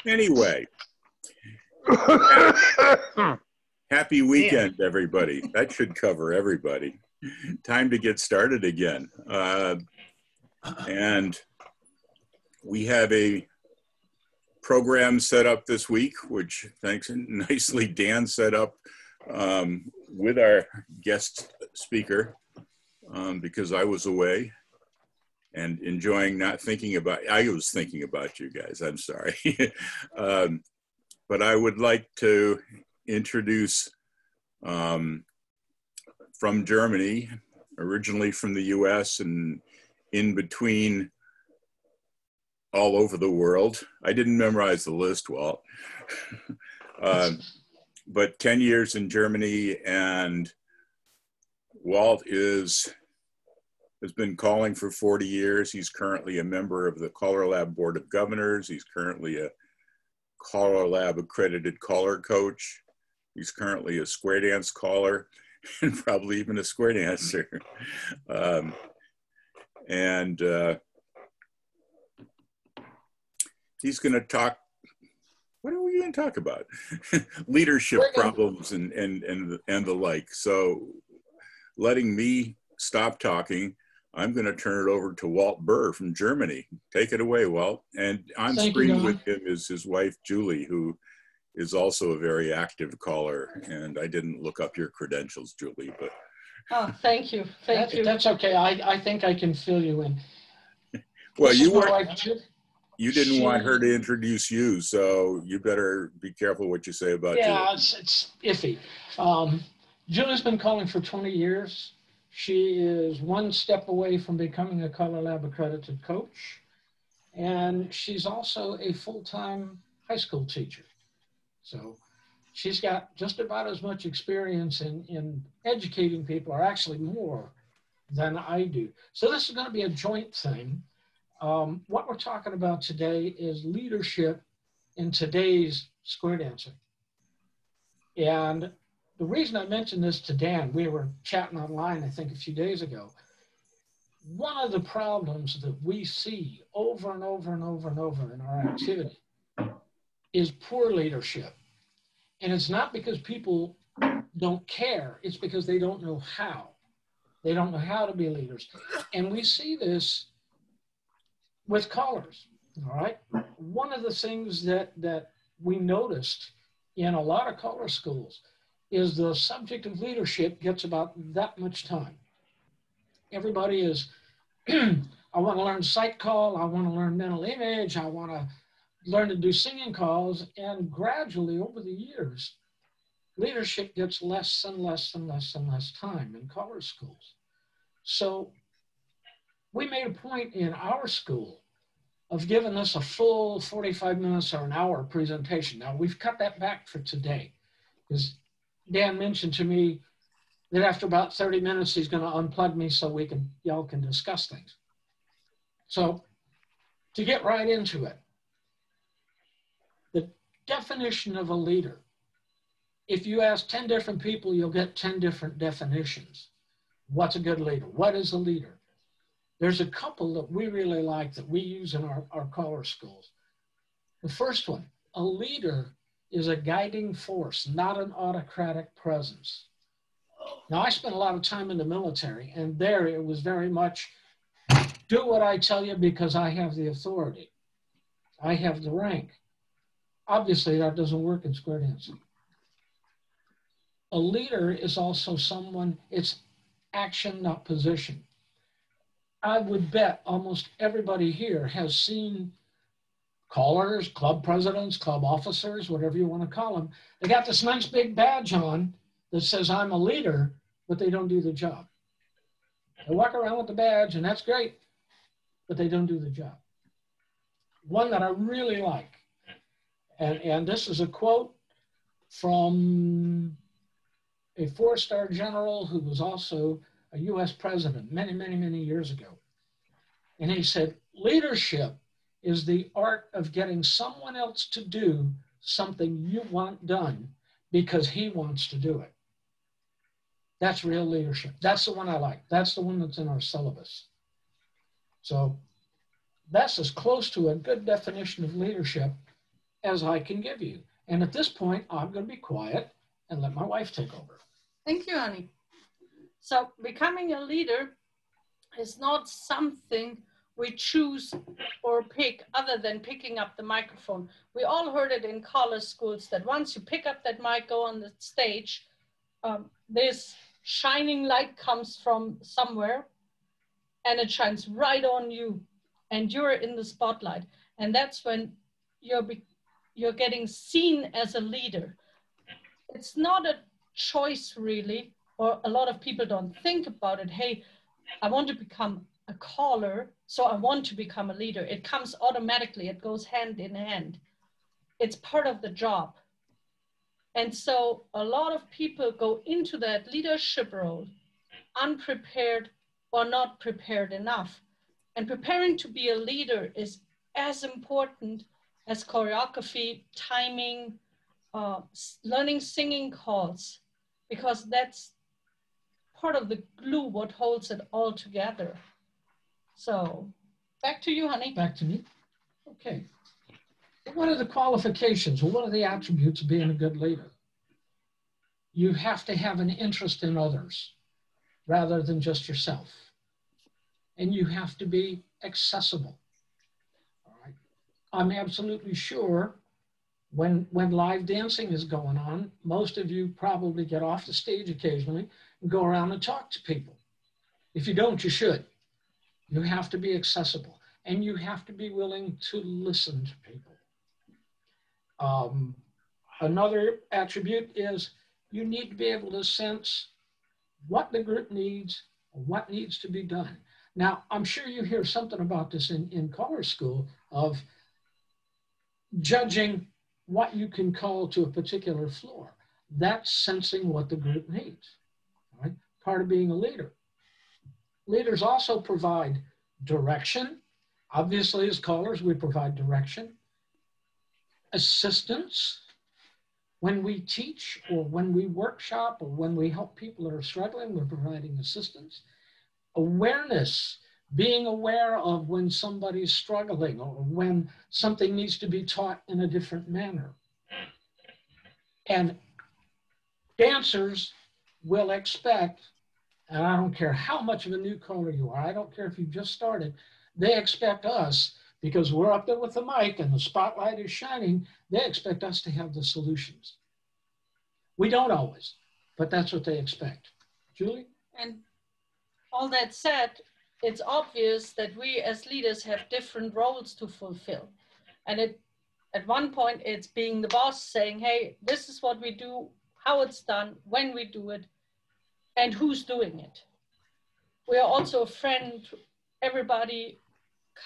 Anyway, happy weekend, everybody. That should cover everybody. Time to get started again. And we have a program set up this week, which thanks nicely Dan set up with our guest speaker because I was away and enjoying not thinking about, I was thinking about you guys, I'm sorry. But I would like to introduce from Germany, originally from the US and in between all over the world. I didn't memorize the list, Walt. But 10 years in Germany, and Walt has been calling for 40 years. He's currently a member of the Caller Lab Board of Governors. He's currently a Caller Lab accredited caller coach. He's currently a square dance caller and probably even a square dancer. He's going to talk. What are we going to talk about? Leadership problems and the like. So, letting me stop talking, I'm going to turn it over to Walt Burr from Germany. Take it away, Walt. And on screen with him is his wife, Juli, who is also a very active caller. And I didn't look up your credentials, Juli, but. Oh, thank you. Thank you. That's okay. I think I can fill you in. Well, you didn't want her to introduce you, so you better be careful what you say about Juli. Yeah, it's iffy. Juli's been calling for 20 years. She is one step away from becoming a Caller Lab accredited coach. And she's also a full-time high school teacher. So she's got just about as much experience in educating people, or actually more than I do. So this is going to be a joint thing. What we're talking about today is leadership in today's square dancing. And the reason I mentioned this to Dan, we were chatting online, I think a few days ago. One of the problems that we see over and over and over and over in our activity is poor leadership. And it's not because people don't care, it's because they don't know how. They don't know how to be leaders. And we see this with callers, all right? One of the things that we noticed in a lot of caller schools is the subject of leadership gets about that much time. Everybody is, I want to learn sight call, I want to learn mental image, I want to learn to do singing calls, and gradually over the years, leadership gets less and less and less and less time in caller schools. So we made a point in our school of giving us a full 45 minutes or an hour presentation. Now we've cut that back for today because Dan mentioned to me that after about 30 minutes, he's going to unplug me so y'all can discuss things. So to get right into it, the definition of a leader, if you ask 10 different people, you'll get 10 different definitions. What's a good leader? What is a leader? There's a couple that we really like that we use in our caller schools. The first one, a leader is a guiding force, not an autocratic presence. Now, I spent a lot of time in the military, and there it was very much, do what I tell you because I have the authority. I have the rank. Obviously, that doesn't work in square dancing. A leader is also someone, it's action, not position. I would bet almost everybody here has seen callers, club presidents, club officers, whatever you want to call them. They got this nice big badge on that says, I'm a leader, but they don't do the job. They walk around with the badge, and that's great, but they don't do the job. One that I really like, and this is a quote from a four-star general who was also a U.S. president many, many, many years ago. And he said, leadership is the art of getting someone else to do something you want done because he wants to do it. That's real leadership. That's the one I like. That's the one that's in our syllabus. So that's as close to a good definition of leadership as I can give you. And at this point, I'm going to be quiet and let my wife take over. Thank you, Annie. So becoming a leader is not something we choose or pick other than picking up the microphone. We all heard it in college schools that once you pick up that mic, go on the stage, this shining light comes from somewhere and it shines right on you and you're in the spotlight. And that's when you're getting seen as a leader. It's not a choice really, or a lot of people don't think about it. Hey, I want to become a caller, so I want to become a leader. It comes automatically, it goes hand in hand. It's part of the job. And so a lot of people go into that leadership role unprepared or not prepared enough. And preparing to be a leader is as important as choreography, timing, learning singing calls, because that's part of the glue, what holds it all together. So back to you, honey. Back to me. Okay. What are the qualifications? What are the attributes of being a good leader? You have to have an interest in others rather than just yourself. And you have to be accessible. All right. I'm absolutely sure when live dancing is going on, most of you probably get off the stage occasionally and go around and talk to people. If you don't, you should. You have to be accessible and you have to be willing to listen to people. Another attribute is you need to be able to sense what the group needs, what needs to be done. Now, I'm sure you hear something about this in color school of judging what you can call to a particular floor. That's sensing what the group needs, right? Part of being a leader. Leaders also provide direction. Obviously, as callers, we provide direction, assistance. When we teach or when we workshop or when we help people that are struggling, we're providing assistance. Awareness, being aware of when somebody's struggling or when something needs to be taught in a different manner. And dancers will expect, and I don't care how much of a new caller you are, I don't care if you've just started, they expect us, because we're up there with the mic and the spotlight is shining, they expect us to have the solutions. We don't always, but that's what they expect. Julie? And all that said, it's obvious that we as leaders have different roles to fulfill. And at one point, it's being the boss saying, hey, this is what we do, how it's done, when we do it, and who's doing it. We are also a friend. Everybody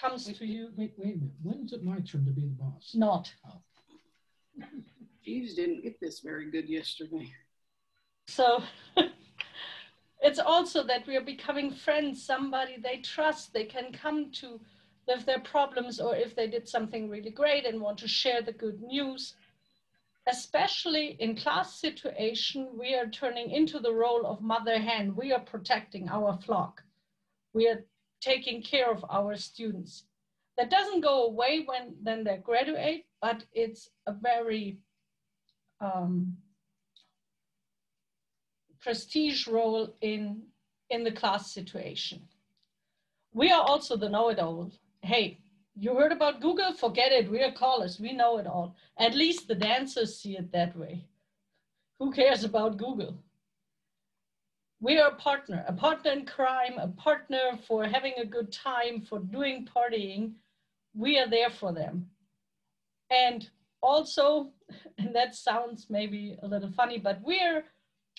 comes to you. Wait a minute. When is it my turn to be the boss? Not. Oh. Jeeves didn't get this very good yesterday. So it's also that we are becoming friends, somebody they trust, they can come to with their problems, or if they did something really great and want to share the good news. Especially in class situation, we are turning into the role of mother hen. We are protecting our flock. We are taking care of our students. That doesn't go away when they graduate, but it's a very prestige role in the class situation. We are also the know-it-all. Hey, you heard about Google? Forget it. We are callers. We know it all. At least the dancers see it that way. Who cares about Google? We are a partner in crime, a partner for having a good time, for doing partying. We are there for them. And also, and that sounds maybe a little funny, but we're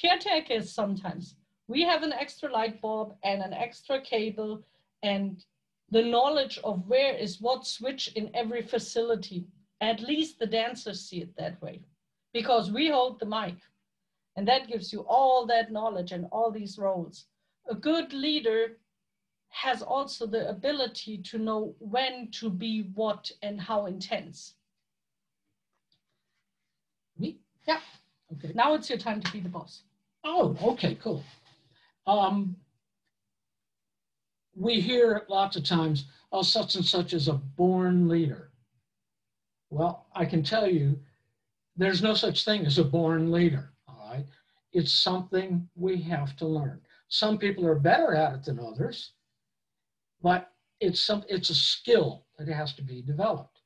caretakers sometimes. We have an extra light bulb and an extra cable and the knowledge of where is what switch in every facility. At least the dancers see it that way because we hold the mic. And that gives you all that knowledge and all these roles. A good leader has also the ability to know when to be what and how intense. Me? Yeah. Okay. Now it's your time to be the boss. Oh, okay, cool. We hear lots of times, oh, such and such is a born leader. Well, I can tell you, there's no such thing as a born leader, all right? It's something we have to learn. Some people are better at it than others, but it's a skill that has to be developed.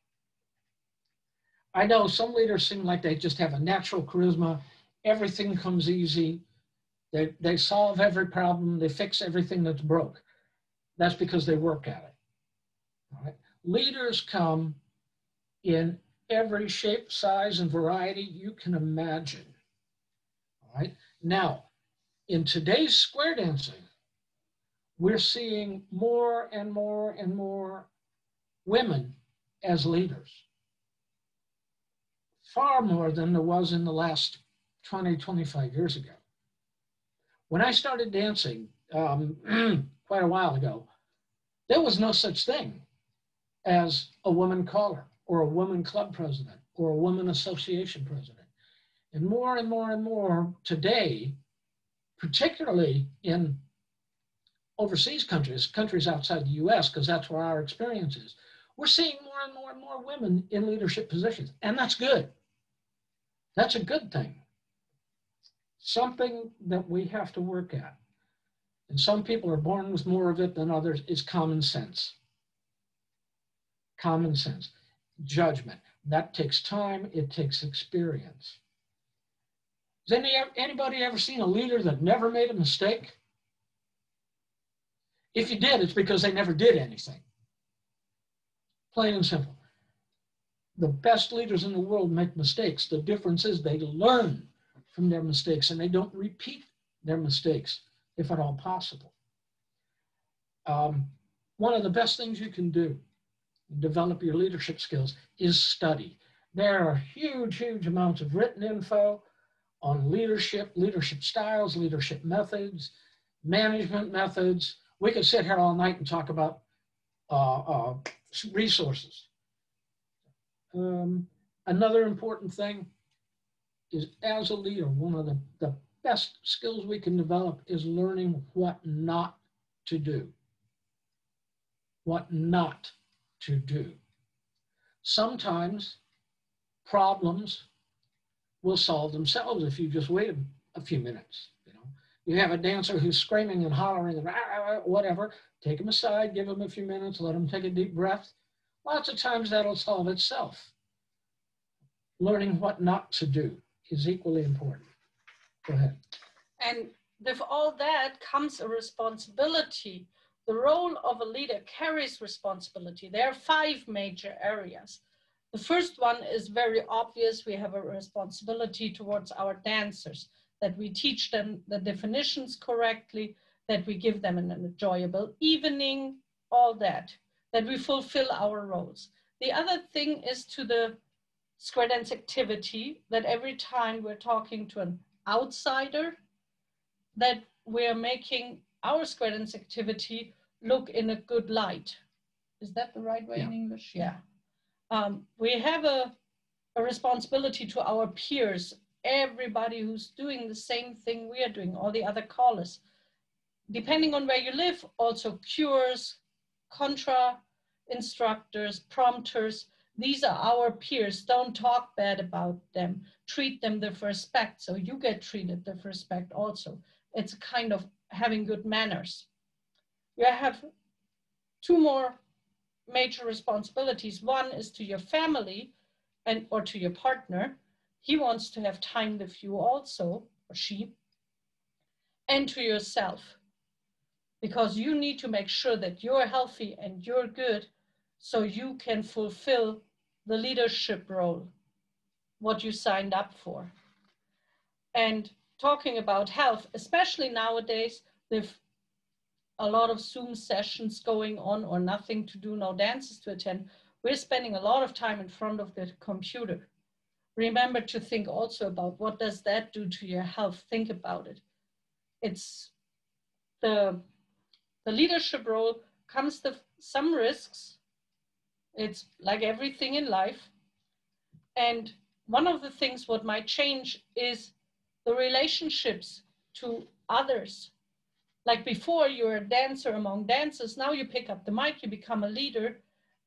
I know some leaders seem like they just have a natural charisma. Everything comes easy. They solve every problem. They fix everything that's broke. That's because they work at it. All right? Leaders come in every shape, size, and variety you can imagine. All right? Now, in today's square dancing, we're seeing more and more and more women as leaders. Far more than there was in the last 20, 25 years ago. When I started dancing quite a while ago, there was no such thing as a woman caller or a woman club president or a woman association president. And more and more and more today, particularly in overseas countries outside the US, because that's where our experience is, we're seeing more and more and more women in leadership positions. And that's good. That's a good thing. Something that we have to work at. And some people are born with more of it than others is common sense. Common sense. Judgment. That takes time. It takes experience. Has anybody ever seen a leader that never made a mistake? If you did, it's because they never did anything. Plain and simple. The best leaders in the world make mistakes. The difference is they learn from their mistakes and they don't repeat their mistakes, if at all possible. One of the best things you can do to develop your leadership skills is study. There are huge, huge amounts of written info on leadership, leadership styles, leadership methods, management methods. We could sit here all night and talk about resources. Another important thing is, as a leader, one of the best skills we can develop is learning what not to do. What not to do. Sometimes problems will solve themselves if you just wait a few minutes. You have a dancer who's screaming and hollering and whatever, take them aside, give them a few minutes, let them take a deep breath. Lots of times that'll solve itself. Learning what not to do is equally important. Go ahead. And with all that comes a responsibility. The role of a leader carries responsibility. There are 5 major areas. The first one is very obvious. We have a responsibility towards our dancers, that we teach them the definitions correctly, that we give them an enjoyable evening, all that we fulfill our roles. The other thing is to the square dance activity, that every time we're talking to an outsider, that we're making our square dance activity look in a good light. Is that the right way in English? Yeah. We have a responsibility to our peers, everybody who's doing the same thing we are doing, all the other callers. Depending on where you live, also cures, contra instructors, prompters, these are our peers. Don't talk bad about them. Treat them with respect, so you get treated with respect also. It's a kind of having good manners. You have 2 more major responsibilities. One is to your family or to your partner. He wants to have time with you also, or she, and to yourself, because you need to make sure that you're healthy and you're good, so you can fulfill the leadership role, what you signed up for. And talking about health, especially nowadays with a lot of Zoom sessions going on or nothing to do, no dances to attend, we're spending a lot of time in front of the computer. Remember to think also about what does that do to your health? Think about it. It's the leadership role comes with some risks. It's like everything in life. And one of the things what might change is the relationships to others. Like before, you're a dancer among dancers. Now you pick up the mic, you become a leader,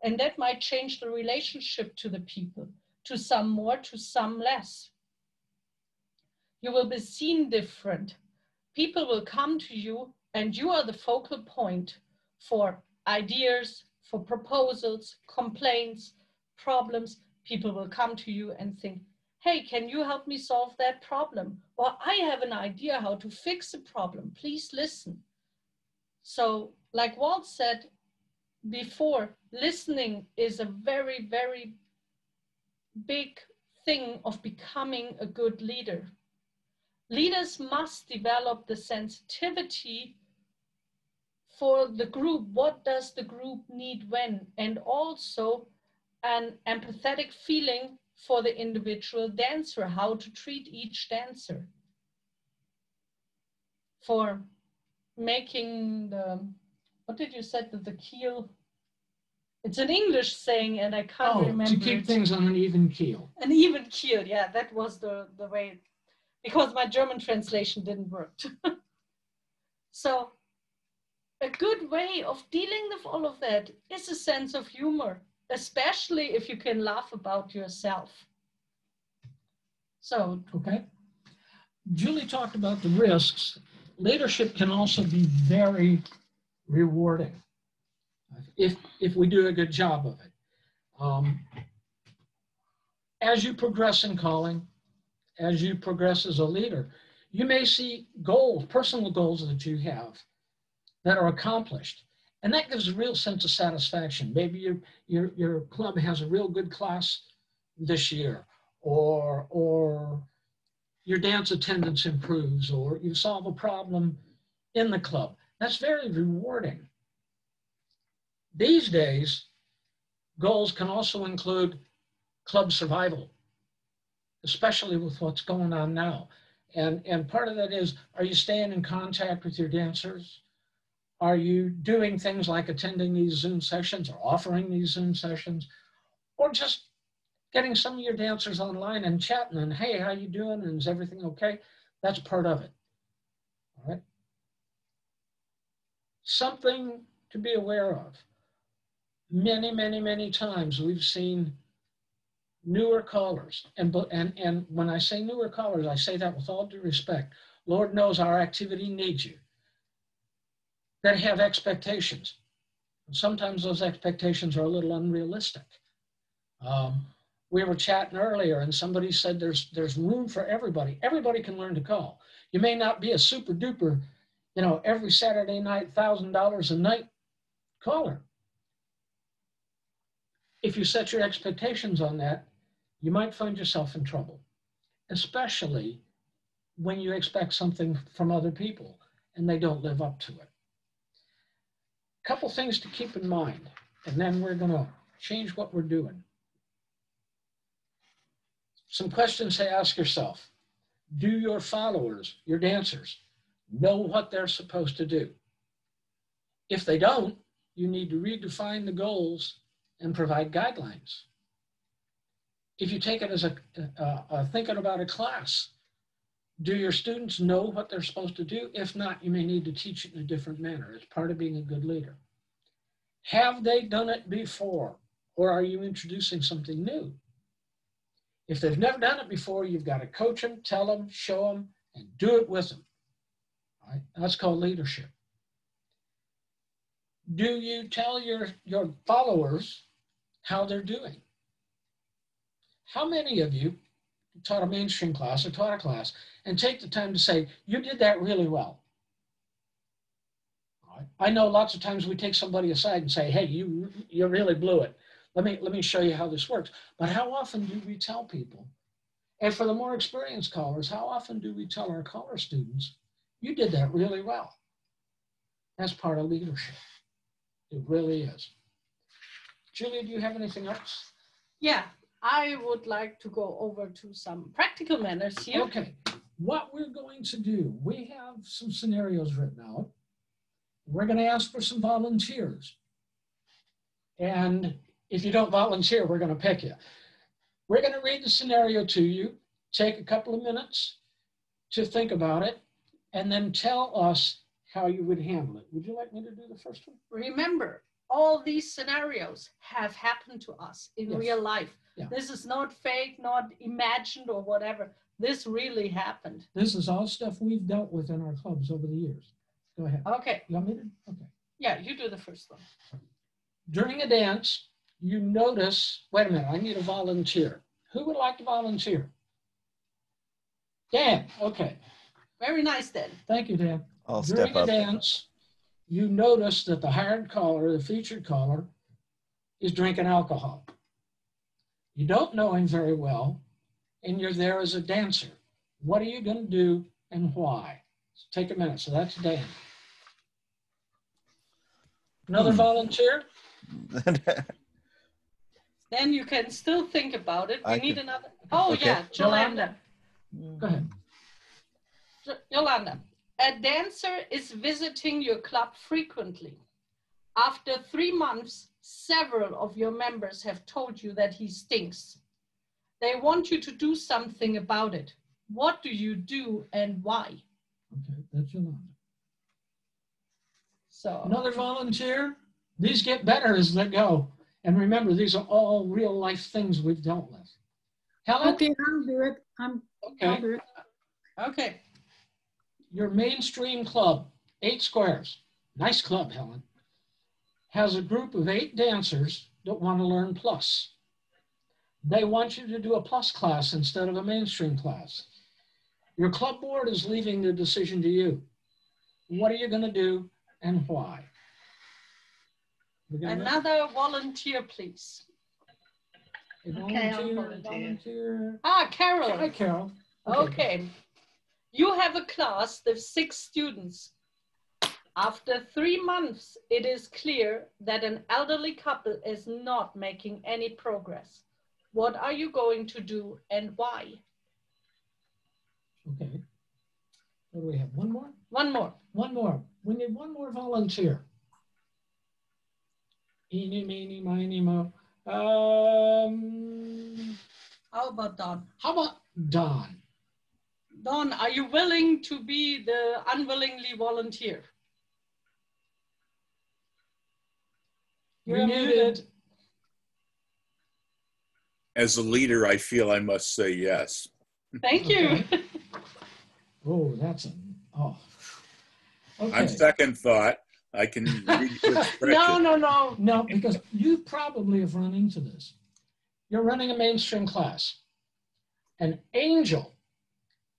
And that might change the relationship to the people, to some more, to some less. You will be seen different. People will come to you and you are the focal point for ideas, for proposals, complaints, problems. People will come to you and think, hey, can you help me solve that problem? Or I have an idea how to fix a problem. Please listen. So like Walt said before, listening is a very, very big thing of becoming a good leader. Leaders must develop the sensitivity for the group. What does the group need when? And also an empathetic feeling for the individual dancer, how to treat each dancer. For making the, what did you say, the keel? It's an English saying and I can't remember. To keep things on an even keel. An even keel, yeah, that was the way, because my German translation didn't work. So a good way of dealing with all of that is a sense of humor, especially if you can laugh about yourself. So, okay. Juli talked about the risks. Leadership can also be very rewarding if we do a good job of it. As you progress in calling, as you progress as a leader, you may see goals, personal goals that you have that are accomplished. And that gives a real sense of satisfaction. Maybe your club has a real good class this year, or your dance attendance improves, or you solve a problem in the club. That's very rewarding. These days, goals can also include club survival, especially with what's going on now. And part of that is, are you staying in contact with your dancers? Are you doing things like attending these Zoom sessions or offering these Zoom sessions, or just getting some of your dancers online and chatting and, hey, how you doing? And is everything okay? That's part of it, all right? Something to be aware of. Many, many, many times we've seen newer callers. And when I say newer callers, I say that with all due respect. Lord knows our activity needs you. That have expectations. Sometimes those expectations are a little unrealistic. We were chatting earlier and somebody said there's room for everybody. Everybody can learn to call. You may not be a super duper, every Saturday night, $1,000 a night caller. If you set your expectations on that, you might find yourself in trouble, especially when you expect something from other people and they don't live up to it. Couple things to keep in mind, and then we're going to change what we're doing. Some questions to ask yourself. Do your followers, your dancers, know what they're supposed to do? If they don't, you need to redefine the goals and provide guidelines. If you take it as thinking about a class, do your students know what they're supposed to do? If not, you may need to teach it in a different manner. It's part of being a good leader. Have they done it before, or are you introducing something new? If they've never done it before, you've got to coach them, tell them, show them, and do it with them. All right? That's called leadership. Do you tell your followers how they're doing? How many of you taught a mainstream class or taught a class and take the time to say, you did that really well? All right? I know lots of times we take somebody aside and say, hey, you really blew it. Let me show you how this works. But how often do we tell people? And for the more experienced callers, how often do we tell our caller students, you did that really well? That's part of leadership. It really is. Julia, do you have anything else? Yeah, I would like to go over to some practical manners here. Okay, what we're going to do, we have some scenarios written out. We're going to ask for some volunteers. And if you don't volunteer, we're going to pick you. We're going to read the scenario to you, take a couple of minutes to think about it, and then tell us how you would handle it. Would you like me to do the first one? Remember, all these scenarios have happened to us in Yes. real life. Yeah. This is not fake, not imagined or whatever. This really happened. This is all stuff we've dealt with in our clubs over the years. Go ahead. Okay. You want me to? Okay. Yeah, you do the first one. During a dance, you notice, wait a minute, I need a volunteer. Who would like to volunteer? Dan, okay. Very nice, then. Thank you, Dan. I'll During step a up. dance, you notice that the hired caller, the featured caller, is drinking alcohol. You don't know him very well, and you're there as a dancer. What are you going to do and why? Take a minute. So that's Dan. Another volunteer? Then you can still think about it. I We need can- another. Oh, okay. yeah, Yolanda. Go ahead. Yolanda, a dancer is visiting your club frequently. After 3 months, several of your members have told you that he stinks. They want you to do something about it. What do you do and why? Okay, that's Yolanda. So Another volunteer? These get better as they go. And remember, these are all real life things we've dealt with. Helen? Okay, I'll do it. I'll Okay. do it. okay. Your mainstream club, 8 squares. Nice club, Helen. Has a group of 8 dancers that want to learn plus. They want you to do a plus class instead of a mainstream class. Your club board is leaving the decision to you. What are you going to do and why? Another volunteer, please. Okay, I'll volunteer. Ah, Carol. Hi, Carol. Okay. You have a class with 6 students. After 3 months, it is clear that an elderly couple is not making any progress. What are you going to do and why? Okay. What do we have? One more? One more. One more. We need one more volunteer. Eeny, meeny, miny, mo. How about Don? How about Don? Don, are you willing to be the unwillingly volunteer? You're muted. As a leader, I feel I must say yes. Thank you. Okay. Oh, that's a, oh. Okay. On second thought, I can read your expression. No. No, because you probably have run into this. You're running a mainstream class. An angel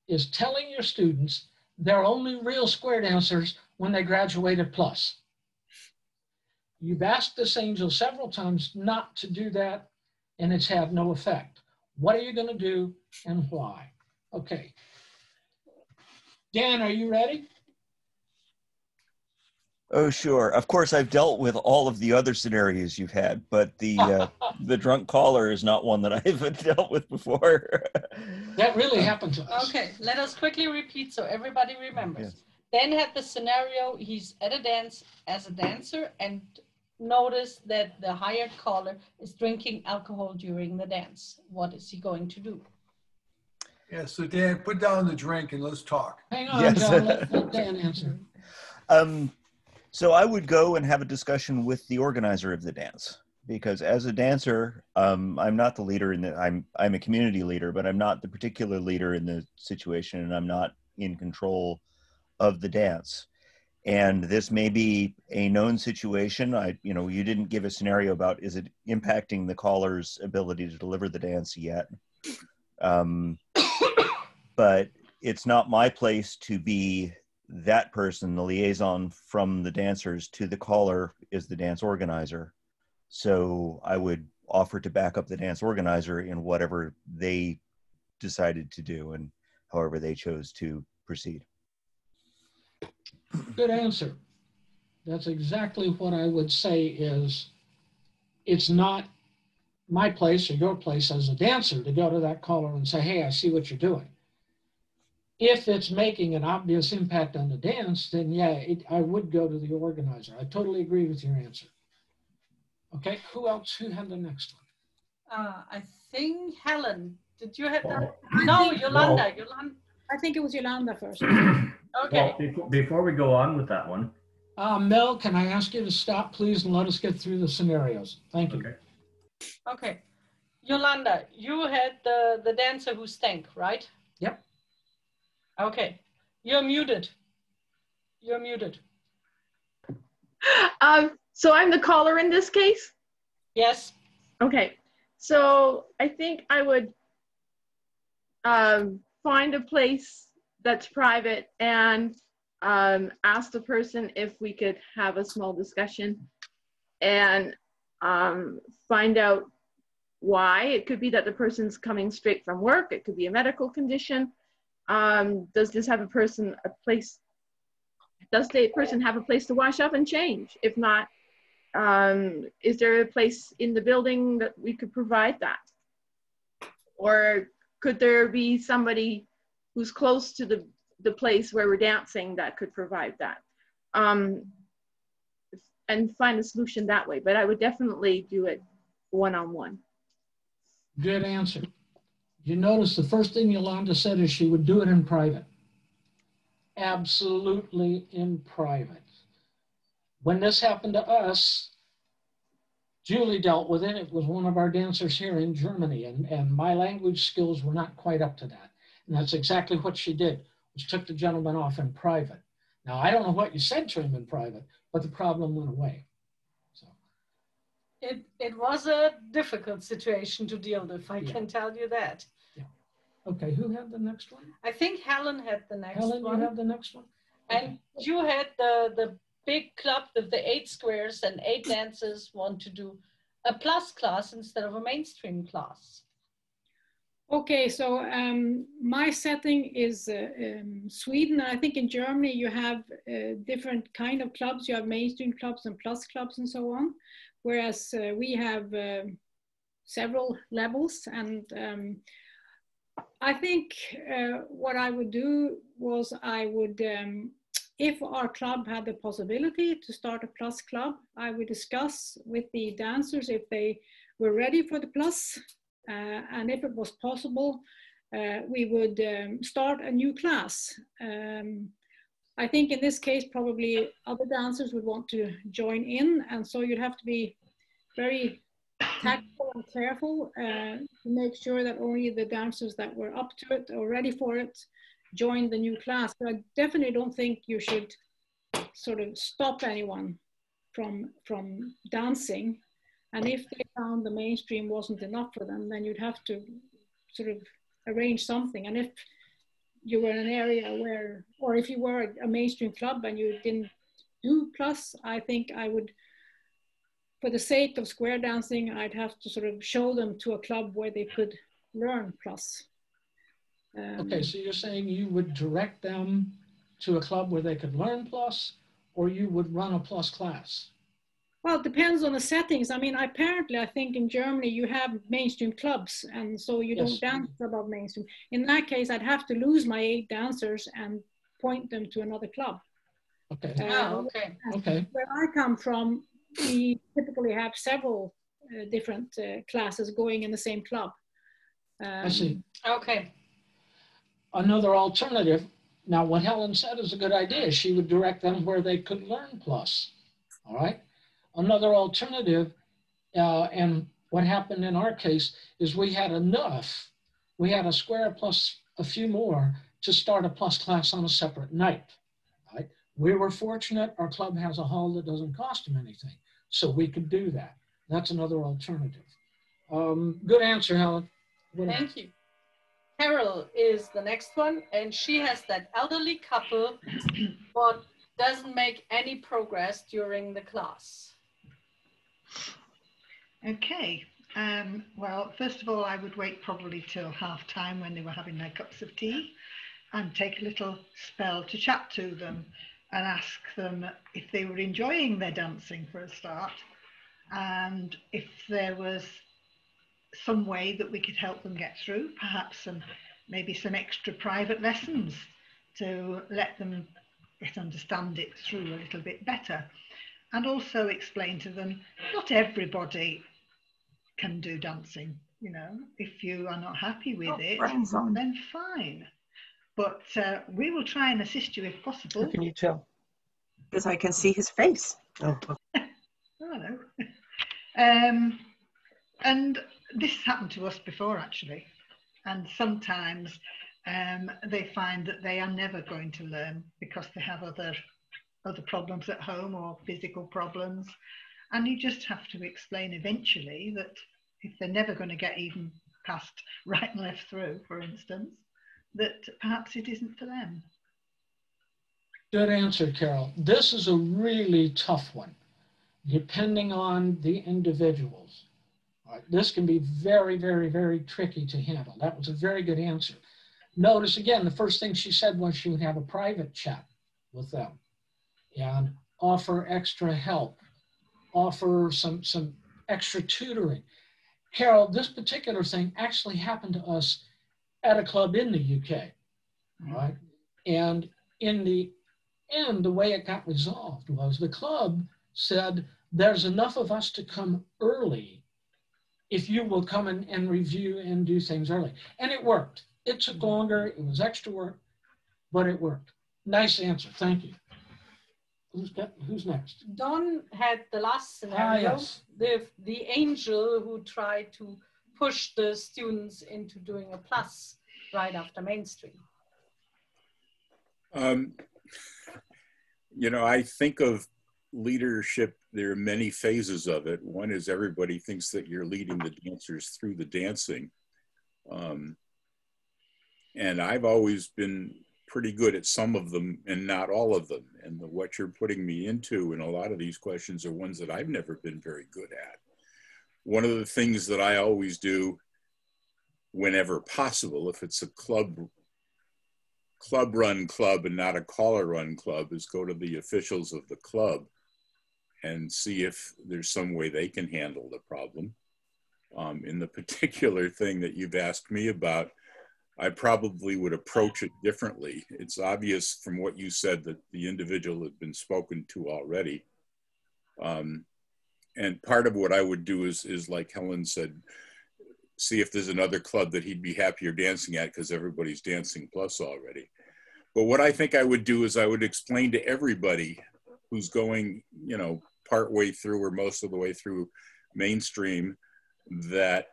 is telling your students they're only real square dancers when they graduated plus. You've asked this angel several times not to do that, and it's had no effect. What are you going to do and why? Okay. Dan, are you ready? Oh, sure. Of course, I've dealt with all of the other scenarios you've had, but the drunk caller is not one that I've dealt with before. That really happened to us. Okay, let us quickly repeat so everybody remembers. Yes. Dan had the scenario, he's at a dance as a dancer and noticed that the hired caller is drinking alcohol during the dance. What is he going to do? Yeah, so Dan, put down the drink and let's talk. Hang on, Yes. John, let Dan answer. So I would go and have a discussion with the organizer of the dance, because as a dancer, I'm not the leader in the, I'm a community leader, but I'm not the particular leader in the situation, and I'm not in control of the dance. And this may be a known situation. You didn't give a scenario about, is it impacting the caller's ability to deliver the dance yet? But it's not my place to be that person. The liaison from the dancers to the caller is the dance organizer. So I would offer to back up the dance organizer in whatever they decided to do and however they chose to proceed. Good answer. That's exactly what I would say is, it's not my place or your place as a dancer to go to that caller and say, hey, I see what you're doing. If it's making an obvious impact on the dance, then yeah, I would go to the organizer. I totally agree with your answer. Okay, who had the next one? I think Helen, did you have that? Well, No, Yolanda. I think it was Yolanda first. Okay. Well, before we go on with that one, Mel, can I ask you to stop, please, and let us get through the scenarios? Thank you. Okay. Okay. Yolanda, you had the dancer who stank, right? Yep. Okay. You're muted. You're muted. So I'm the caller in this case? Yes. Okay. So I think I would find a place that's private and ask the person if we could have a small discussion and find out why. It could be that the person's coming straight from work. It could be a medical condition. Does the person have a place to wash up and change? If not, is there a place in the building that we could provide that? Or could there be somebody who's close to the place where we're dancing that could provide that? And find a solution that way. But I would definitely do it one-on-one. Good answer. You notice the first thing Yolanda said is she would do it in private. Absolutely in private. When this happened to us, Juli dealt with it. It was one of our dancers here in Germany, and my language skills were not quite up to that. And that's exactly what she did, was took the gentleman off in private. Now, I don't know what you said to him in private, but the problem went away. So It was a difficult situation to deal with, I can tell you that. Yeah. Okay, who had the next one? I think Helen had the next one. Helen, you have the next one? And you had the big club with the 8 squares and 8 dancers want to do a plus class instead of a mainstream class. Okay, so my setting is Sweden. I think in Germany you have different kind of clubs. You have mainstream clubs and plus clubs and so on. Whereas we have several levels. And I think what I would do was I would, if our club had the possibility to start a plus club, I would discuss with the dancers if they were ready for the plus. And if it was possible, we would start a new class. I think in this case, probably other dancers would want to join in. And so you'd have to be very tactful and careful to make sure that only the dancers that were up to it or ready for it joined the new class. But I definitely don't think you should sort of stop anyone from dancing. And if they found the mainstream wasn't enough for them, then you'd have to sort of arrange something. And if you were in an area where, or if you were a mainstream club and you didn't do plus, I think I would, for the sake of square dancing, I'd have to sort of show them to a club where they could learn plus. Okay, so you're saying you would direct them to a club where they could learn plus, or you would run a plus class? Well, it depends on the settings. I mean, apparently, I think in Germany you have mainstream clubs, and so you don't dance above mainstream. In that case, I'd have to lose my 8 dancers and point them to another club. Okay. Okay. Where I come from, we typically have several different classes going in the same club. I see. Okay. Another alternative. Now, what Helen said is a good idea. She would direct them where they could learn plus. All right. Another alternative, and what happened in our case is we had enough. We had a square plus a few more to start a plus class on a separate night. Right? We were fortunate. Our club has a hall that doesn't cost them anything, so we could do that. That's another alternative. Good answer, Helen. Thank you. Carol is the next one, and she has that elderly couple but doesn't make any progress during the class. Okay, well, first of all, I would wait probably till half time when they were having their cups of tea and take a little spell to chat to them and ask them if they were enjoying their dancing for a start, and if there was some way that we could help them get through, perhaps maybe some extra private lessons to let them understand it through a little bit better. And also explain to them, not everybody can do dancing, you know. If you are not happy with it, then fine. But we will try and assist you if possible. How can you tell? Because I can see his face. Oh. Oh, no. And this happened to us before, actually. And sometimes they find that they are never going to learn because they have other problems at home or physical problems. And you just have to explain eventually that if they're never going to get even past right and left through, for instance, that perhaps it isn't for them. Good answer, Carol. This is a really tough one, depending on the individuals. This can be very, very, very tricky to handle. That was a very good answer. Notice again, the first thing she said was she would have a private chat with them and offer extra help, offer some extra tutoring. Carol, this particular thing actually happened to us at a club in the UK, right? And in the end, the way it got resolved was the club said, there's enough of us to come early if you will come and review and do things early. And it worked. It took longer, it was extra work, but it worked. Nice answer, thank you. Who's next? Don had the last scenario, yes. the angel who tried to push the students into doing a plus right after mainstream. You know, I think of leadership, there are many phases of it. One is everybody thinks that you're leading the dancers through the dancing. And I've always been pretty good at some of them and not all of them. And what you're putting me into in a lot of these questions are ones that I've never been very good at. One of the things that I always do whenever possible, if it's a club-run club and not a caller-run club, is go to the officials of the club and see if there's some way they can handle the problem. In the particular thing that you've asked me about, I probably would approach it differently. It's obvious from what you said that the individual had been spoken to already. And part of what I would do is like Helen said, see if there's another club that he'd be happier dancing at because everybody's dancing plus already. But what I think I would do is I would explain to everybody who's going, you know, part way through or most of the way through mainstream that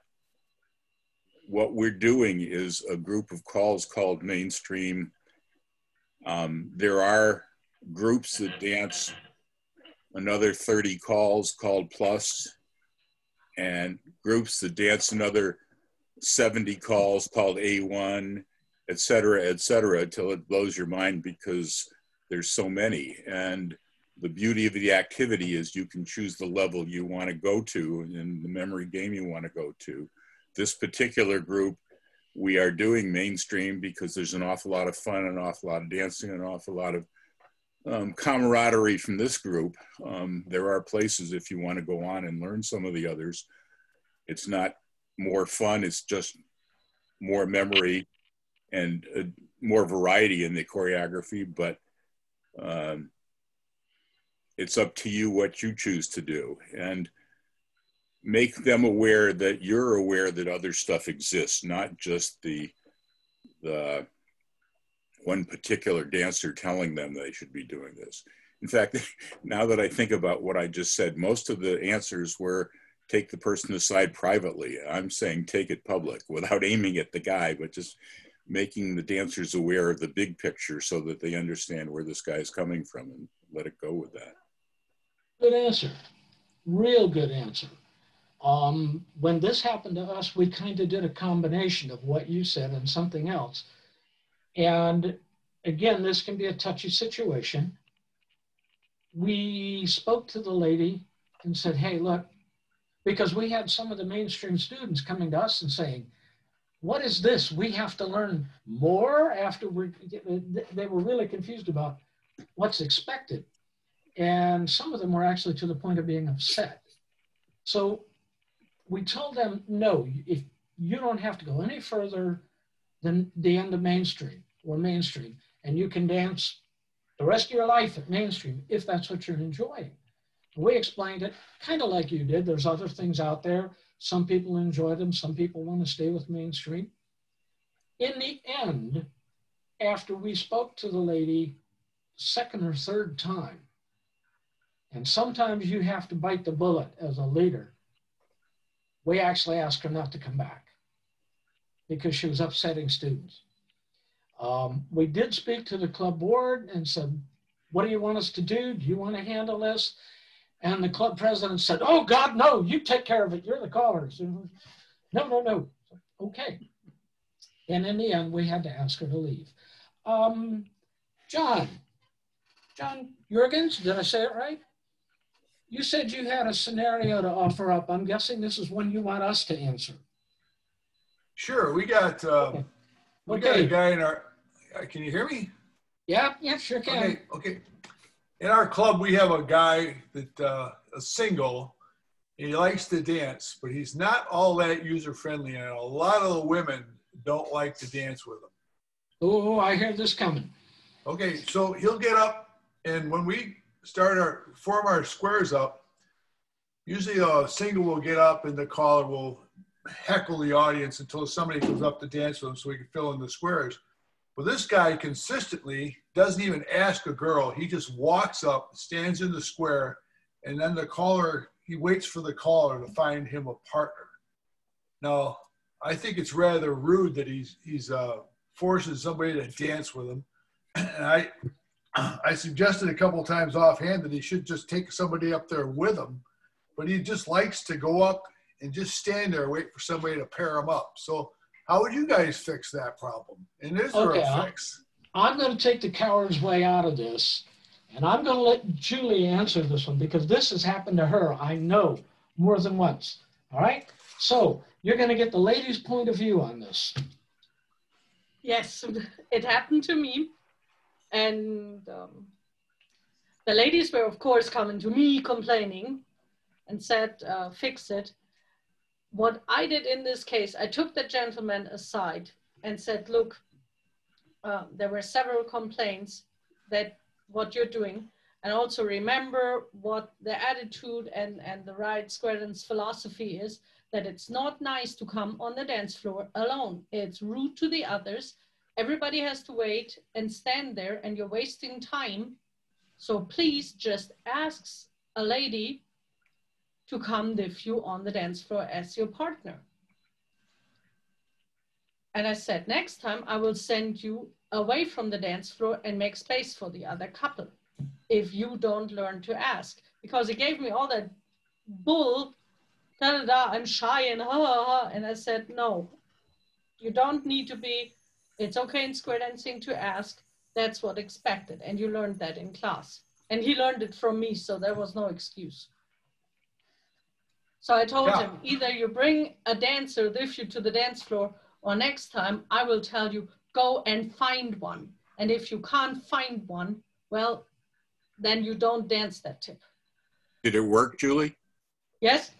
what we're doing is a group of calls called mainstream. There are groups that dance another 30 calls called plus, and groups that dance another 70 calls called A1, et cetera, until it blows your mind because there's so many. And the beauty of the activity is you can choose the level you want to go to and the memory game you want to go to. This particular group, we are doing mainstream because there's an awful lot of fun, an awful lot of dancing, an awful lot of camaraderie from this group. There are places if you want to go on and learn some of the others. It's not more fun, it's just more memory and more variety in the choreography, but it's up to you what you choose to do. And make them aware that you're aware that other stuff exists, not just the one particular dancer telling them they should be doing this. In fact, now that I think about what I just said, most of the answers were take the person aside privately. I'm saying take it public without aiming at the guy, but just making the dancers aware of the big picture so that they understand where this guy is coming from and let it go with that. Good answer, real good answer. When this happened to us, we kind of did a combination of what you said and something else. And again, this can be a touchy situation. We spoke to the lady and said, hey, look, because we had some of the mainstream students coming to us and saying, what is this? We have to learn more after they were really confused about what's expected. And some of them were actually to the point of being upset. So we told them, no, if you don't have to go any further than the end of mainstream or mainstream, and you can dance the rest of your life at mainstream if that's what you're enjoying. We explained it kind of like you did. There's other things out there. Some people enjoy them. Some people want to stay with mainstream. In the end, after we spoke to the lady second or third time, And sometimes you have to bite the bullet as a leader. We actually asked her not to come back because she was upsetting students. We did speak to the club board and said, what do you want us to do? Do you want to handle this? And the club president said, oh God, no, you take care of it. You're the callers. No. Okay. And in the end, we had to ask her to leave. John Argens, did I say it right? You said you had a scenario to offer up. I'm guessing this is one you want us to answer. Sure, we got a guy in our, can you hear me? Yeah, sure can. Okay. In our club, we have a guy that, a single, he likes to dance, but he's not all that user-friendly, and a lot of the women don't like to dance with him. Oh, I hear this coming. Okay, so he'll get up, and when we form our squares up, usually a single will get up and the caller will heckle the audience until somebody comes up to dance with him so we can fill in the squares. Well, this guy consistently doesn't even ask a girl. He just walks up, stands in the square, and then he waits for the caller to find him a partner. Now, I think it's rather rude that he's forcing somebody to dance with him. And I suggested a couple of times offhand that he should just take somebody up there with him, but he just likes to go up and just stand there, wait for somebody to pair him up. So how would you guys fix that problem? And is there a fix? I'm going to take the coward's way out of this, and I'm going to let Juli answer this one because this has happened to her, I know, more than once. All right? So you're going to get the lady's point of view on this. Yes, it happened to me. And the ladies were, of course, coming to me complaining and said, fix it. What I did in this case, I took the gentleman aside and said, look, there were several complaints that what you're doing, and also remember what the attitude and the right square dance philosophy is, that it's not nice to come on the dance floor alone. It's rude to the others. Everybody has to wait and stand there and you're wasting time. So please just ask a lady to come with you on the dance floor as your partner. And I said, next time I will send you away from the dance floor and make space for the other couple if you don't learn to ask. Because he gave me all that bull, I'm shy and and I said, no, you don't need to be. It's okay in square dancing to ask. That's what expected. And you learned that in class. And he learned it from me, so there was no excuse. So I told him, either you bring a dancer with you to the dance floor, or next time I will tell you, go and find one. And if you can't find one, well, then you don't dance that tip. Did it work, Juli? Yes.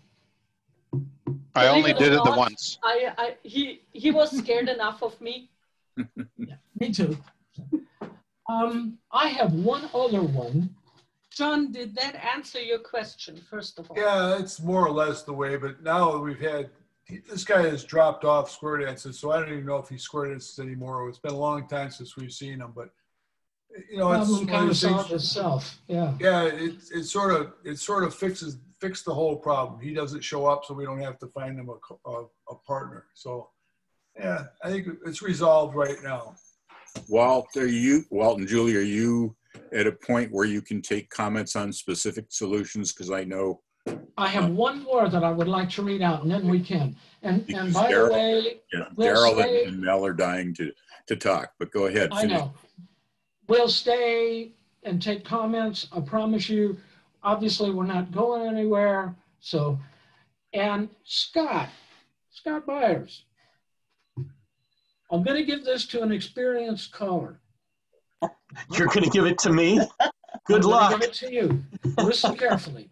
I only did it the once. He was scared enough of me. Yeah, me too. I have one other one. John, did that answer your question, first of all? Yeah, it's more or less the way, but now we've had, this guy has dropped off square dances, so I don't even know if he square dances anymore. It's been a long time since we've seen him, but you know, problem kind of solved itself. Yeah. Yeah, it sort of fixed the whole problem. He doesn't show up, so we don't have to find him a partner. So yeah, I think it's resolved right now. Walt and Juli, are you at a point where you can take comments on specific solutions? Because I know I have one more that I would like to read out, and then we can. And by the way, Daryl and Mel are dying to talk, but go ahead. I know. We'll stay and take comments. I promise you. Obviously, we're not going anywhere. So, and Scot Byars. I'm going to give this to an experienced caller. You're going to give it to me? Good luck. I'm going to give it to you. Listen carefully,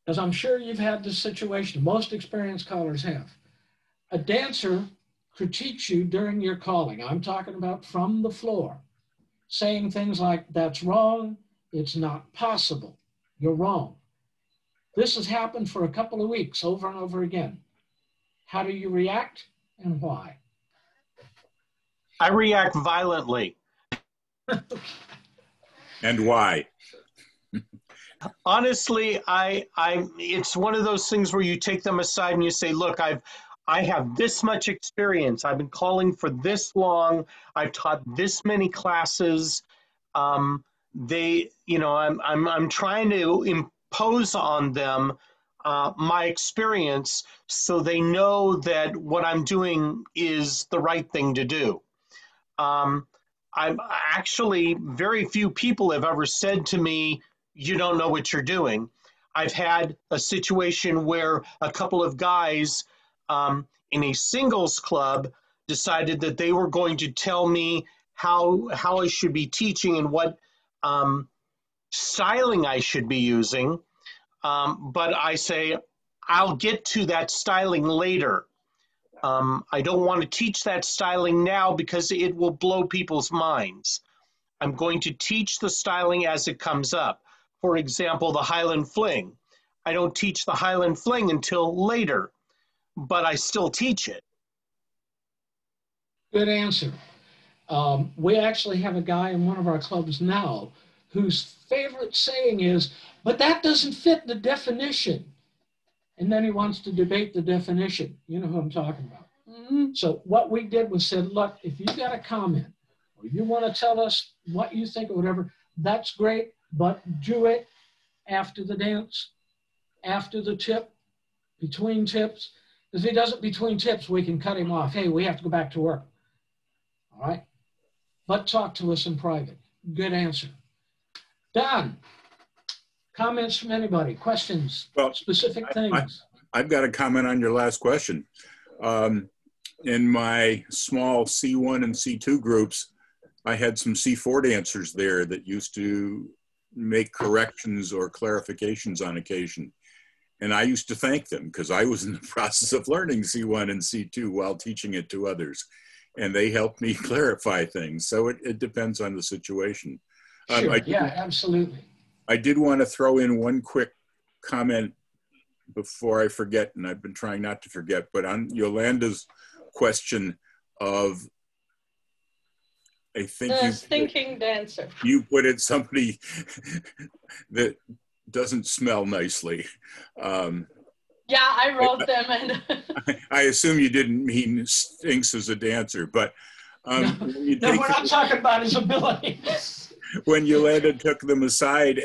because I'm sure you've had this situation. Most experienced callers have. A dancer critiques you during your calling. I'm talking about from the floor, saying things like, that's wrong, it's not possible, you're wrong. This has happened for a couple of weeks over and over again. How do you react and why? I react violently. And why? Honestly, it's one of those things where you take them aside and you say, look, I have this much experience. I've been calling for this long. I've taught this many classes. I'm trying to impose on them my experience so they know that what I'm doing is the right thing to do. I'm actually, very few people have ever said to me, you don't know what you're doing. I've had a situation where a couple of guys in a singles club decided that they were going to tell me how I should be teaching and what styling I should be using. But I say, I'll get to that styling later. I don't want to teach that styling now because it will blow people's minds. I'm going to teach the styling as it comes up. For example, the Highland Fling. I don't teach the Highland Fling until later, but I still teach it. Good answer. We actually have a guy in one of our clubs now whose favorite saying is, but that doesn't fit the definition. And then he wants to debate the definition. You know who I'm talking about. Mm-hmm. So what we did was said, look, if you got a comment or you want to tell us what you think or whatever, that's great, but do it after the dance, after the tip, between tips. If he does it between tips, we can cut him off. Hey, we have to go back to work. All right? But talk to us in private. Good answer. Don, comments from anybody? Questions? Well, specific things? I've got a comment on your last question. In my small C1 and C2 groups, I had some C4 dancers there that used to make corrections or clarifications on occasion. And I used to thank them because I was in the process of learning C1 and C2 while teaching it to others. And they helped me clarify things. So it depends on the situation. Sure, yeah, absolutely. I did want to throw in one quick comment before I forget, and I've been trying not to forget, but on Yolanda's question of, I think the stinking dancer. You put it somebody that doesn't smell nicely. Yeah, I wrote them. And I assume you didn't mean stinks as a dancer, but no, we're not talking about his ability. When Yolanda took them aside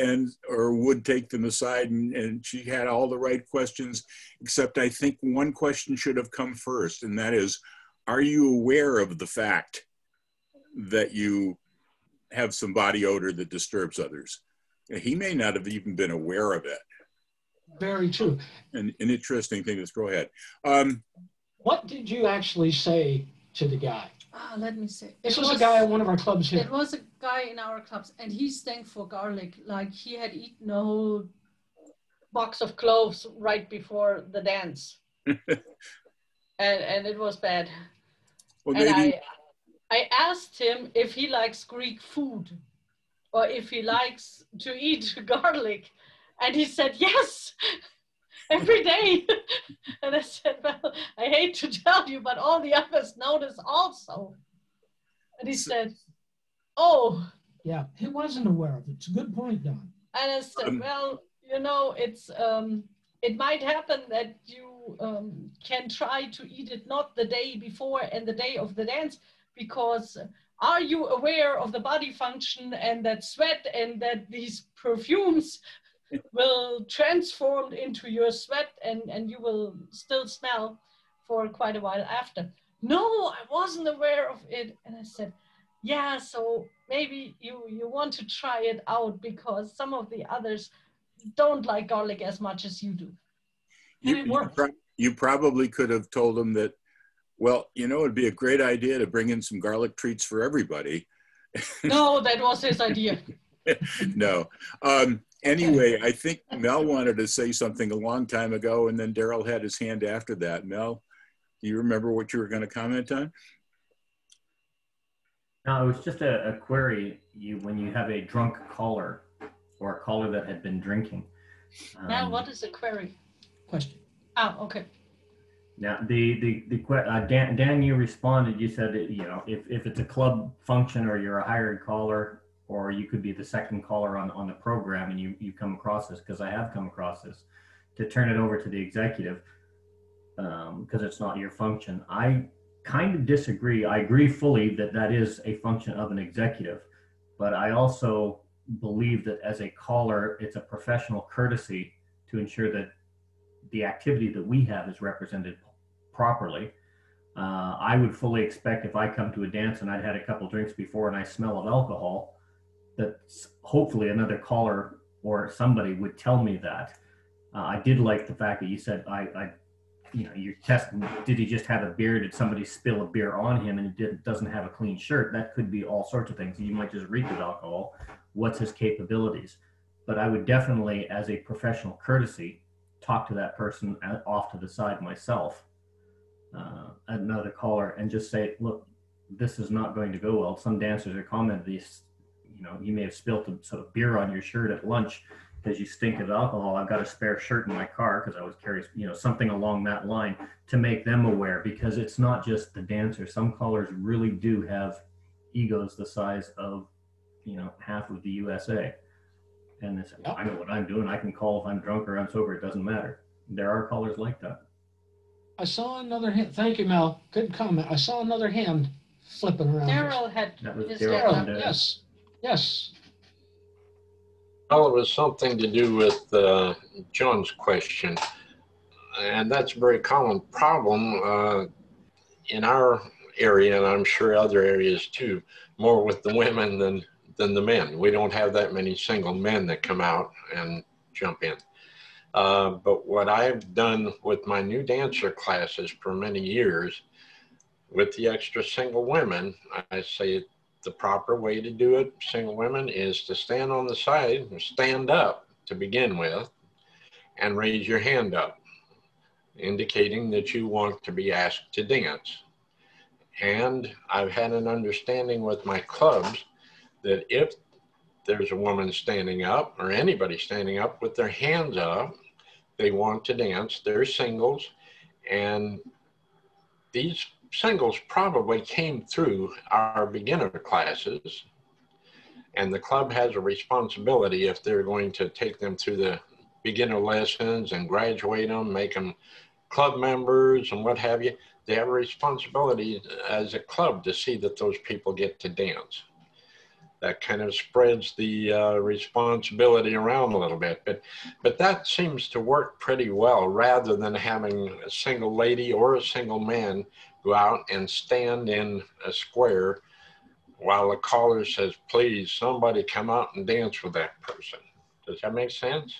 or would take them aside and she had all the right questions, except I think one question should have come first, and that is, are you aware of the fact that you have some body odor that disturbs others? He may not have even been aware of it. Very true. An interesting thing to throw ahead. What did you actually say to the guy? Let me see. This was a guy at one of our clubs here. It was a guy in our clubs, and he stank for garlic. Like he had eaten a whole box of cloves right before the dance. and it was bad. Well, and I asked him if he likes Greek food or if he likes to eat garlic. And he said, yes, every day. And I said, well, I hate to tell you, but all the others notice also. And he said, oh. Yeah, he wasn't aware of it. It's a good point, Don. And I said, well, you know, it's it might happen that you can try to eat it not the day before and the day of the dance, because are you aware of the body function and that sweat and that these perfumes will transform into your sweat and you will still smell for quite a while after? No, I wasn't aware of it. And I said, yeah, so maybe you want to try it out because some of the others don't like garlic as much as you do. You probably could have told them that, well, you know, it'd be a great idea to bring in some garlic treats for everybody. No, that was his idea. No. Anyway, I think Mel wanted to say something a long time ago, and then Daryl had his hand after that. Mel, do you remember what you were going to comment on? No, it was just a query. When you have a drunk caller or a caller that had been drinking. Now, what is a query? Question. Oh, okay. Now, Dan, you responded. You said that, you know, if it's a club function or you're a hired caller, or you could be the second caller on the program and you come across this, because I have come across this, to turn it over to the executive because it's not your function. I kind of disagree. I agree fully that that is a function of an executive, but I also believe that as a caller, it's a professional courtesy to ensure that the activity that we have is represented properly. I would fully expect if I come to a dance and I'd had a couple drinks before and I smell of alcohol, that hopefully another caller or somebody would tell me that. I did like the fact that you said, you're testing, did he just have a beer? Did somebody spill a beer on him and he doesn't have a clean shirt? That could be all sorts of things. You might just reek of alcohol. What's his capabilities? But I would definitely, as a professional courtesy, talk to that person off to the side myself, another caller, and just say, look, this is not going to go well. Some dancers have commented these, you may have spilled some sort of beer on your shirt at lunch because you stink of alcohol. I've got a spare shirt in my car because I was carrying, something along that line to make them aware, because it's not just the dancer. Some callers really do have egos the size of, half of the USA. And they say, I know what I'm doing. I can call if I'm drunk or I'm sober. It doesn't matter. There are callers like that. I saw another hand. Thank you, Mel. Good comment. I saw another hand flipping around. Daryl had his Daryl. hand up. Yes. Yes. Well, it was something to do with John's question. And that's a very common problem in our area, and I'm sure other areas too, more with the women than the men. We don't have that many single men that come out and jump in. But what I've done with my new dancer classes for many years, with the extra single women, I say the proper way to do it, single women, is to stand on the side, or stand up to begin with, and raise your hand up, indicating that you want to be asked to dance. And I've had an understanding with my clubs that if there's a woman standing up or anybody standing up with their hands up, they want to dance. They're singles, and these singles probably came through our beginner classes, and the club has a responsibility if they're going to take them through the beginner lessons and graduate them, make them club members and what have you. They have a responsibility as a club to see that those people get to dance. That kind of spreads the responsibility around a little bit, but that seems to work pretty well, rather than having a single lady or a single man go out and stand in a square while the caller says, please, somebody come out and dance with that person. Does that make sense?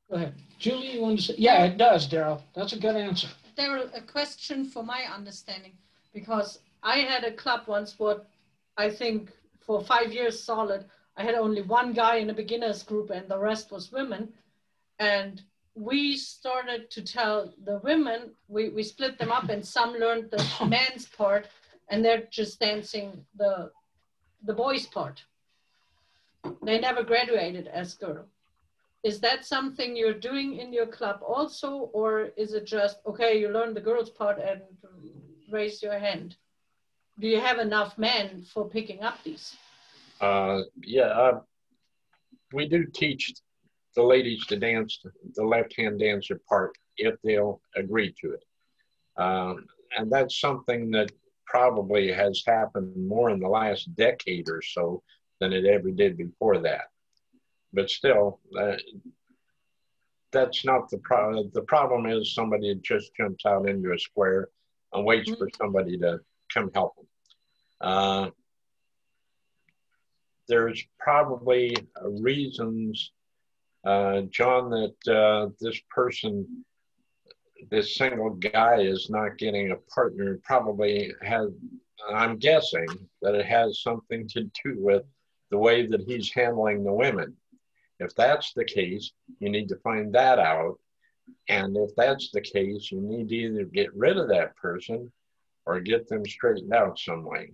Go ahead. Julie, you want to say? Yeah, it does, Daryl. That's a good answer. Daryl, a question for my understanding, because I had a club once, what I think for 5 years solid, I had only one guy in a beginners group and the rest was women. And we started to tell the women, we split them up, and some learned the man's part and they're just dancing the boys' part. They never graduated as girl. Is that something you're doing in your club also, or is it just, okay, you learn the girls' part and raise your hand? Do you have enough men for picking up these? We do teach the ladies to dance the left-hand dancer part if they'll agree to it. And that's something that probably has happened more in the last decade or so than it ever did before that. But still, that's not the problem. The problem is somebody just jumps out into a square and waits for somebody to come help them. There's probably reasons, John, that this person, this single guy is not getting a partner. Probably has, I'm guessing that it has something to do with the way that he's handling the women. If that's the case, you need to find that out. And if that's the case, you need to either get rid of that person or get them straightened out some way.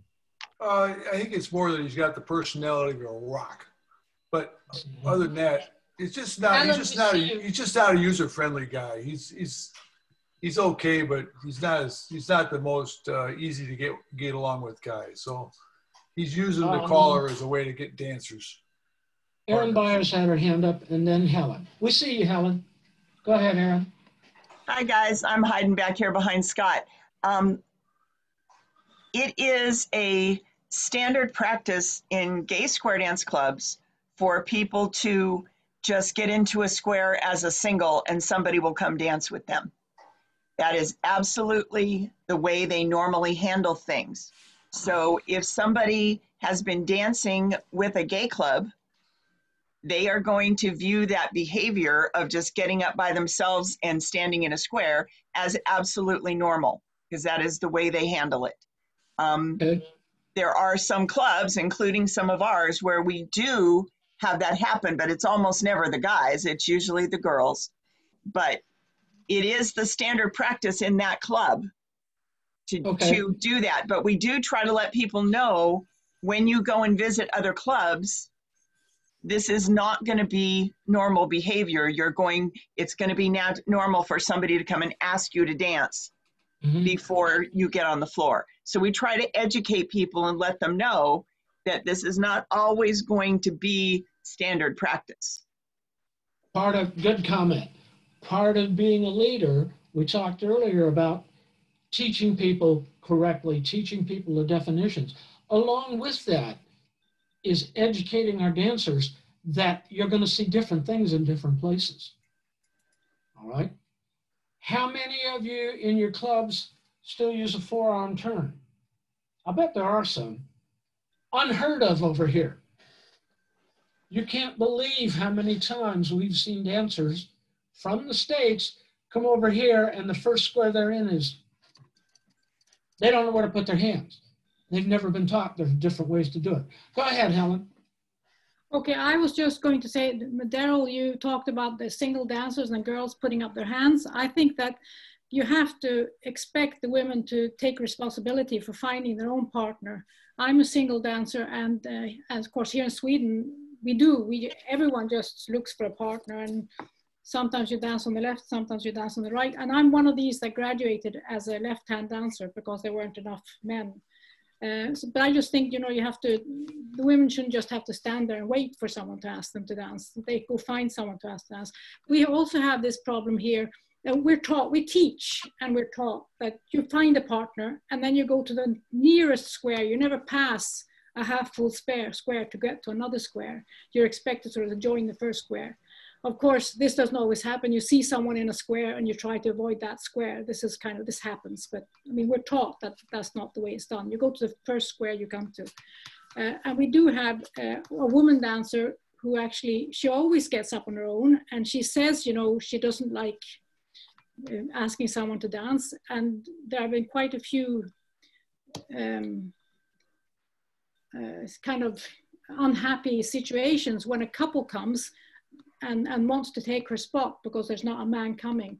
I think it's more that he's got the personality of a rock. But other than that, it's just not. He's just not a user-friendly guy. He's okay, but he's not the most easy to get along with guy. So He's using the caller as a way to get dancers. Erin Byars had her hand up, and then Helen. We see you, Helen. Go ahead, Erin. Hi, guys. I'm hiding back here behind Scott. It is a standard practice in gay square dance clubs for people to just get into a square as a single and somebody will come dance with them. That is absolutely the way they normally handle things. So if somebody has been dancing with a gay club, they are going to view that behavior of just getting up by themselves and standing in a square as absolutely normal, because that is the way they handle it. There are some clubs, including some of ours, where we do have that happen, but it's almost never the guys. It's usually the girls. But it is the standard practice in that club to do that. But we do try to let people know when you go and visit other clubs, this is not going to be normal behavior. It's going to be normal for somebody to come and ask you to dance before you get on the floor. So we try to educate people and let them know that this is not always going to be standard practice. Good comment. Part of being a leader, we talked earlier about teaching people correctly, teaching people the definitions. Along with that is educating our dancers that you're going to see different things in different places. All right? How many of you in your clubs still use a forearm turn? I bet there are some. Unheard of over here. You can't believe how many times we've seen dancers from the States come over here and the first square they're in is, they don't know where to put their hands. They've never been taught there's different ways to do it. Go ahead, Helen. Okay, I was just going to say, Daryl, you talked about the single dancers and the girls putting up their hands. I think that you have to expect the women to take responsibility for finding their own partner. I'm a single dancer, and of course here in Sweden, everyone just looks for a partner, and sometimes you dance on the left, sometimes you dance on the right. And I'm one of these that graduated as a left-hand dancer because there weren't enough men. But I just think, the women shouldn't just have to stand there and wait for someone to ask them to dance. They go find someone to ask to dance. We also have this problem here. We teach and we're taught that you find a partner and then you go to the nearest square. You never pass a half full square to get to another square. You're expected to join the first square. Of course, this doesn't always happen. You see someone in a square and you try to avoid that square. This happens, but I mean, we're taught that that's not the way it's done. You go to the first square you come to. And we do have a woman dancer who actually, she always gets up on her own and she says, she doesn't like asking someone to dance. And there have been quite a few kind of unhappy situations when a couple comes and wants to take her spot because there's not a man coming.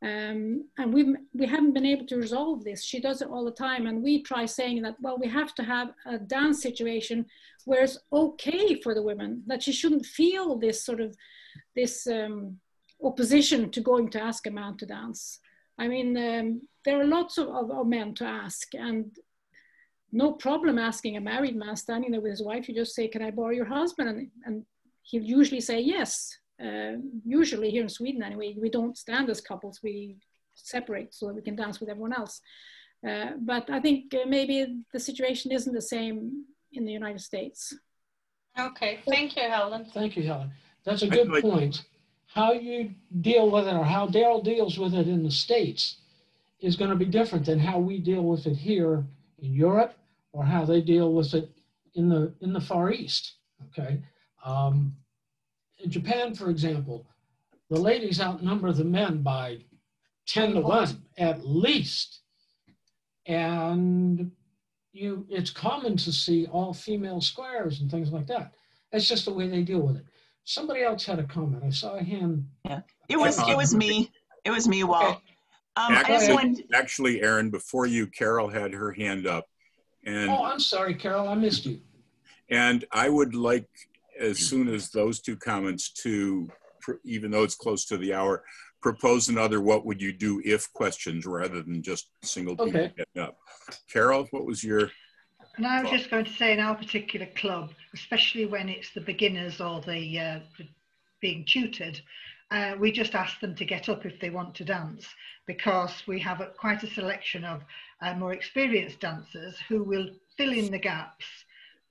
And we haven't been able to resolve this. She does it all the time. And we try saying that, well, we have to have a dance situation where it's okay for the women, that she shouldn't feel this sort of, opposition to going to ask a man to dance. I mean, there are lots of men to ask, and no problem asking a married man standing there with his wife. You just say, can I borrow your husband? And he'll usually say yes. Usually here in Sweden anyway, we don't stand as couples, we separate so that we can dance with everyone else. But I think maybe the situation isn't the same in the United States. Okay, thank you, Helen. Thank you, Helen. That's a good point. How you deal with it, or how Daryl deals with it in the States, is going to be different than how we deal with it here in Europe, or how they deal with it in the Far East. Okay. In Japan, for example, the ladies outnumber the men by 10 to 1 at least. And it's common to see all female squares and things like that. That's just the way they deal with it. Somebody else had a comment. I saw a hand. Yeah, it was me. It was me, Walt. Okay. Actually, Erin, before you, Carol had her hand up. And oh, I'm sorry, Carol, I missed you. And I would like, as soon as those two comments, to, even though it's close to the hour, propose another what would you do if questions rather than just single people getting up. Carol, what was your And I was just going to say, in our particular club, especially when it's the beginners or the being tutored, we just ask them to get up if they want to dance, because we have quite a selection of more experienced dancers who will fill in the gaps,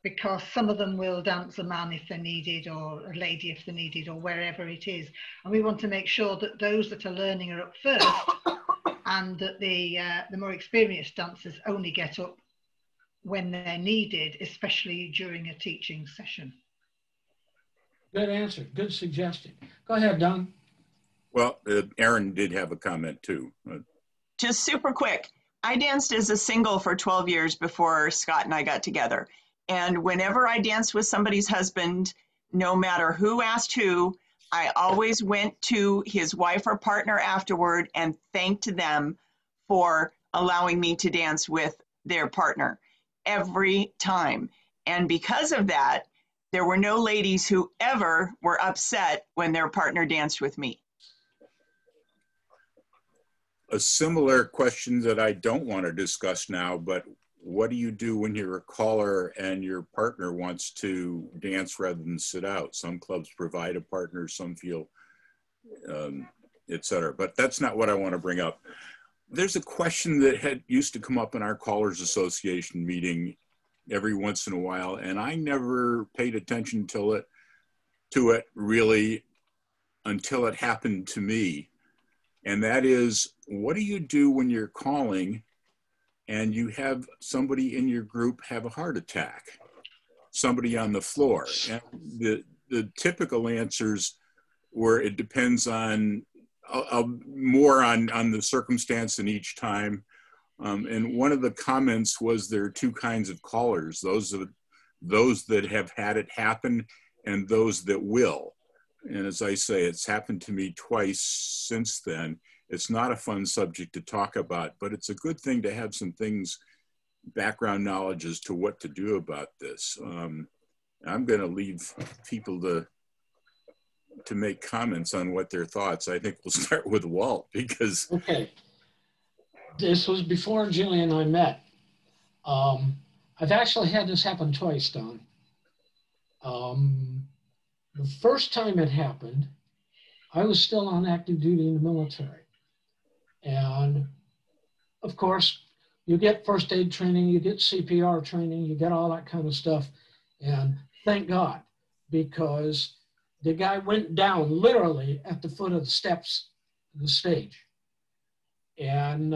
because some of them will dance a man if they're needed, or a lady if they're needed, or wherever it is. And we want to make sure that those that are learning are up first, and that the more experienced dancers only get up when they're needed, especially during a teaching session. Good answer. Good suggestion. Go ahead, Don. Well, Aaron did have a comment too. Just super quick. I danced as a single for 12 years before Scott and I got together. And whenever I danced with somebody's husband, no matter who asked who, I always went to his wife or partner afterward and thanked them for allowing me to dance with their partner every time. And because of that, there were no ladies who ever were upset when their partner danced with me. A similar question that I don't want to discuss now, but what do you do when you're a caller and your partner wants to dance rather than sit out? Some clubs provide a partner, some feel, et cetera. But that's not what I want to bring up. There's a question that used to come up in our Callers Association meeting every once in a while, and I never paid attention to it really until it happened to me. And that is, what do you do when you're calling and you have somebody in your group have a heart attack, somebody on the floor? And the typical answers were, it depends on more on the circumstance in each time. And one of the comments was there are two kinds of callers, those that have had it happen and those that will. And as I say, it's happened to me twice since then. It's not a fun subject to talk about, but it's a good thing to have some things, background knowledge as to what to do about this. I'm going to leave people to make comments on what their thoughts. I think we'll start with Walt, because... Okay. This was before Juli and I met. I've actually had this happen twice, Don. The first time it happened, I was still on active duty in the military. And of course, you get first aid training, you get CPR training, you get all that kind of stuff. And thank God, because the guy went down literally at the foot of the steps of the stage. And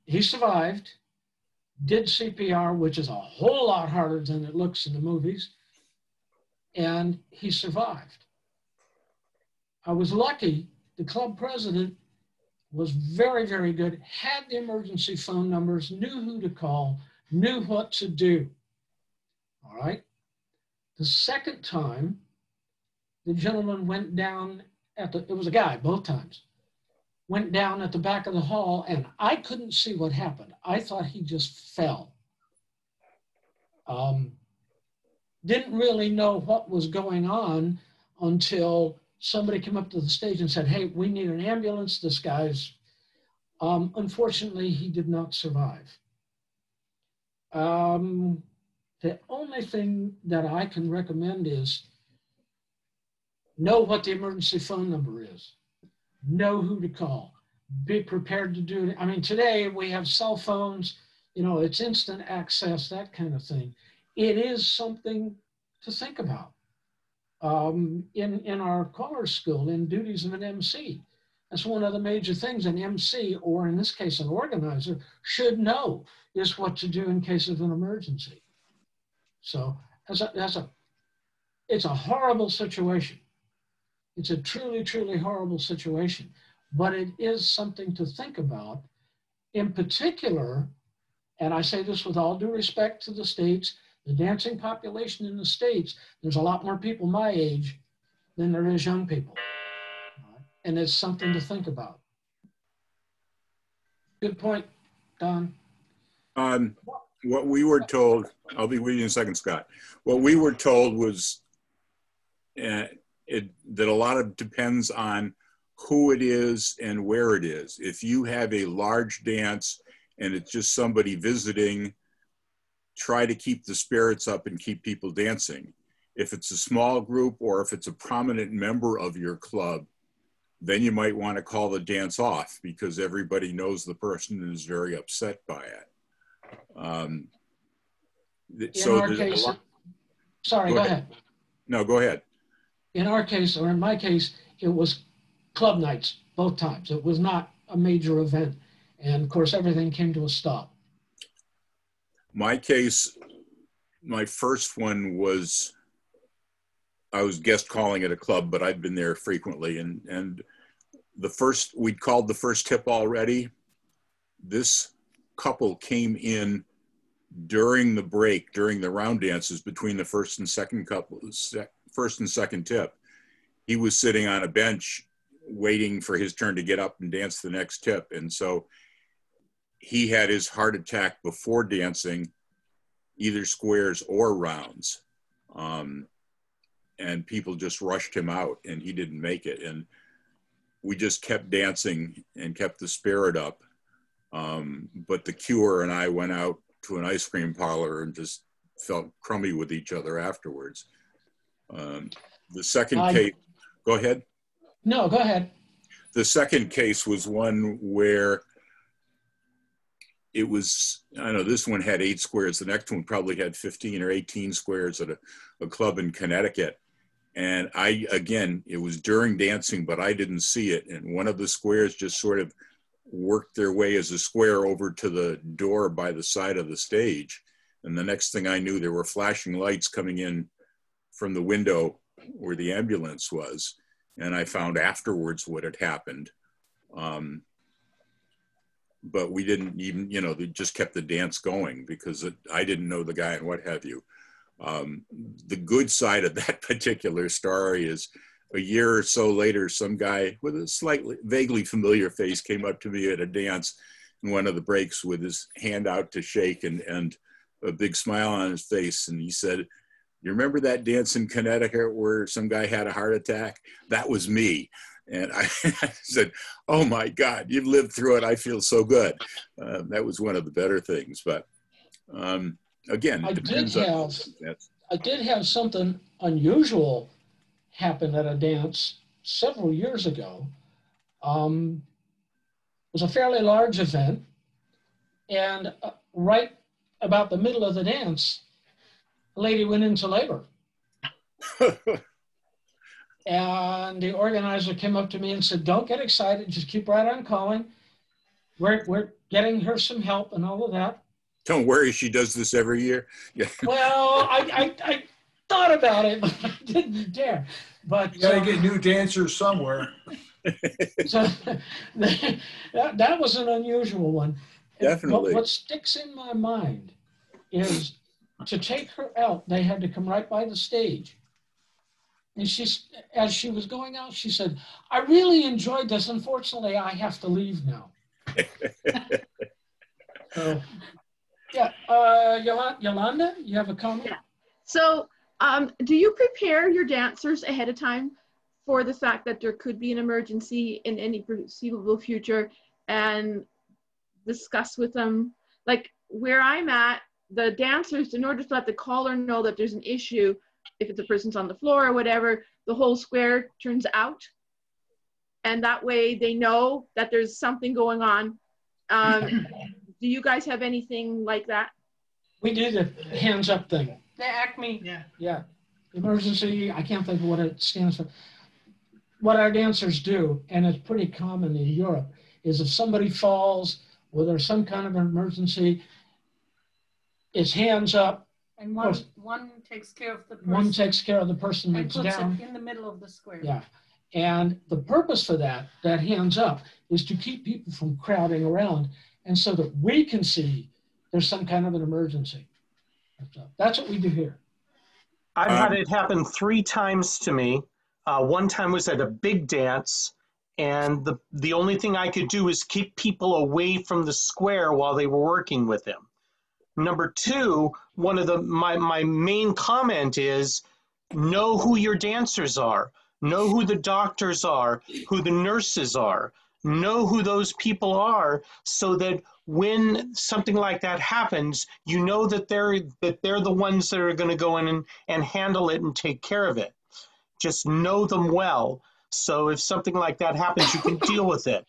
he survived, did CPR, which is a whole lot harder than it looks in the movies, and he survived. I was lucky. The club president was very, very good, had the emergency phone numbers, knew who to call, knew what to do. All right. The second time, the gentleman went down it was a guy both times, went down at the back of the hall, and I couldn't see what happened. I thought he just fell. Didn't really know what was going on until somebody came up to the stage and said, hey, we need an ambulance. This guy's, unfortunately, he did not survive. The only thing that I can recommend is know what the emergency phone number is. Know who to call. Be prepared to do it. I mean, today we have cell phones, you know, it's instant access, that kind of thing. It is something to think about. In our caller school, in duties of an MC, that's one of the major things an MC, or in this case an organizer, should know, is what to do in case of an emergency. So it's a horrible situation. It's a truly, truly horrible situation, but it is something to think about. In particular, and I say this with all due respect to the States, the dancing population in the States, there's a lot more people my age than there is young people. And it's something to think about. Good point, Don. What we were told, I'll be with you in a second, Scott. What we were told was that a lot of depends on who it is and where it is. If you have a large dance and it's just somebody visiting, try to keep the spirits up and keep people dancing. If it's a small group or if it's a prominent member of your club, then you might want to call the dance off because everybody knows the person is very upset by it. In our case, sorry, go ahead. No, go ahead. In our case, or in my case, it was club nights both times. It was not a major event. And of course, everything came to a stop. My case, my first one was, I was guest calling at a club, but I'd been there frequently. And we'd called the first tip already. This couple came in during the break, during the round dances between the first and second tip. He was sitting on a bench waiting for his turn to get up and dance the next tip. And so he had his heart attack before dancing either squares or rounds. And people just rushed him out and he didn't make it. And we just kept dancing and kept the spirit up. But the cure and I went out to an ice cream parlor and just felt crummy with each other afterwards. The second case, go ahead. No, go ahead. The second case was one where it was, I know this one had 8 squares. The next one probably had 15 or 18 squares at a club in Connecticut. And again, it was during dancing, but I didn't see it. And one of the squares just sort of worked their way as a square over to the door by the side of the stage. And the next thing I knew, there were flashing lights coming in from the window where the ambulance was. And I found afterwards what had happened. But we didn't even, they just kept the dance going because I didn't know the guy and what have you. The good side of that particular story is a year or so later, some guy with a vaguely familiar face came up to me at a dance in one of the breaks with his hand out to shake and a big smile on his face. And he said, "You remember that dance in Connecticut where some guy had a heart attack? That was me." And I said, "Oh my God, you've lived through it. I feel so good." That was one of the better things. But again, it depends on I did have something unusual happen at a dance several years ago. It was a fairly large event. And right about the middle of the dance, a lady went into labor. And the organizer came up to me and said, "Don't get excited, just keep right on calling. We're getting her some help," and all of that. Don't worry, she does this every year. Yeah. Well, I thought about it, but I didn't dare. But you gotta get new dancers somewhere. So that was an unusual one. Definitely. What sticks in my mind is to take her out, they had to come right by the stage. And as she was going out, she said, "I really enjoyed this. Unfortunately, I have to leave now." So, yeah, Yolanda, you have a comment? Yeah. So, do you prepare your dancers ahead of time for the fact that there could be an emergency in any perceivable future and discuss with them? Like where I'm at, the dancers, in order to let the caller know that there's an issue, if the person's on the floor or whatever, the whole square turns out. And that way they know that there's something going on. Do you guys have anything like that? We do the hands up thing. The ACME. Yeah. Emergency, I can't think of what it stands for. What our dancers do, and it's pretty common in Europe, is if somebody falls or there's some kind of an emergency, it's hands up. And one takes care of the person. One takes care of the person and that's puts down. it in the middle of the square. Yeah. And the purpose for that hands up, is to keep people from crowding around and so that we can see there's some kind of an emergency. That's what we do here. I've had it happen 3 times to me. One time was at a big dance, and the only thing I could do was keep people away from the square while they were working with him. Number 2, one of my main comment is know who your dancers are, know who the doctors are, who the nurses are, know who those people are, so that when something like that happens, you know that they're the ones that are going to go in and handle it and take care of it. Just know them well. So if something like that happens, you can deal with it.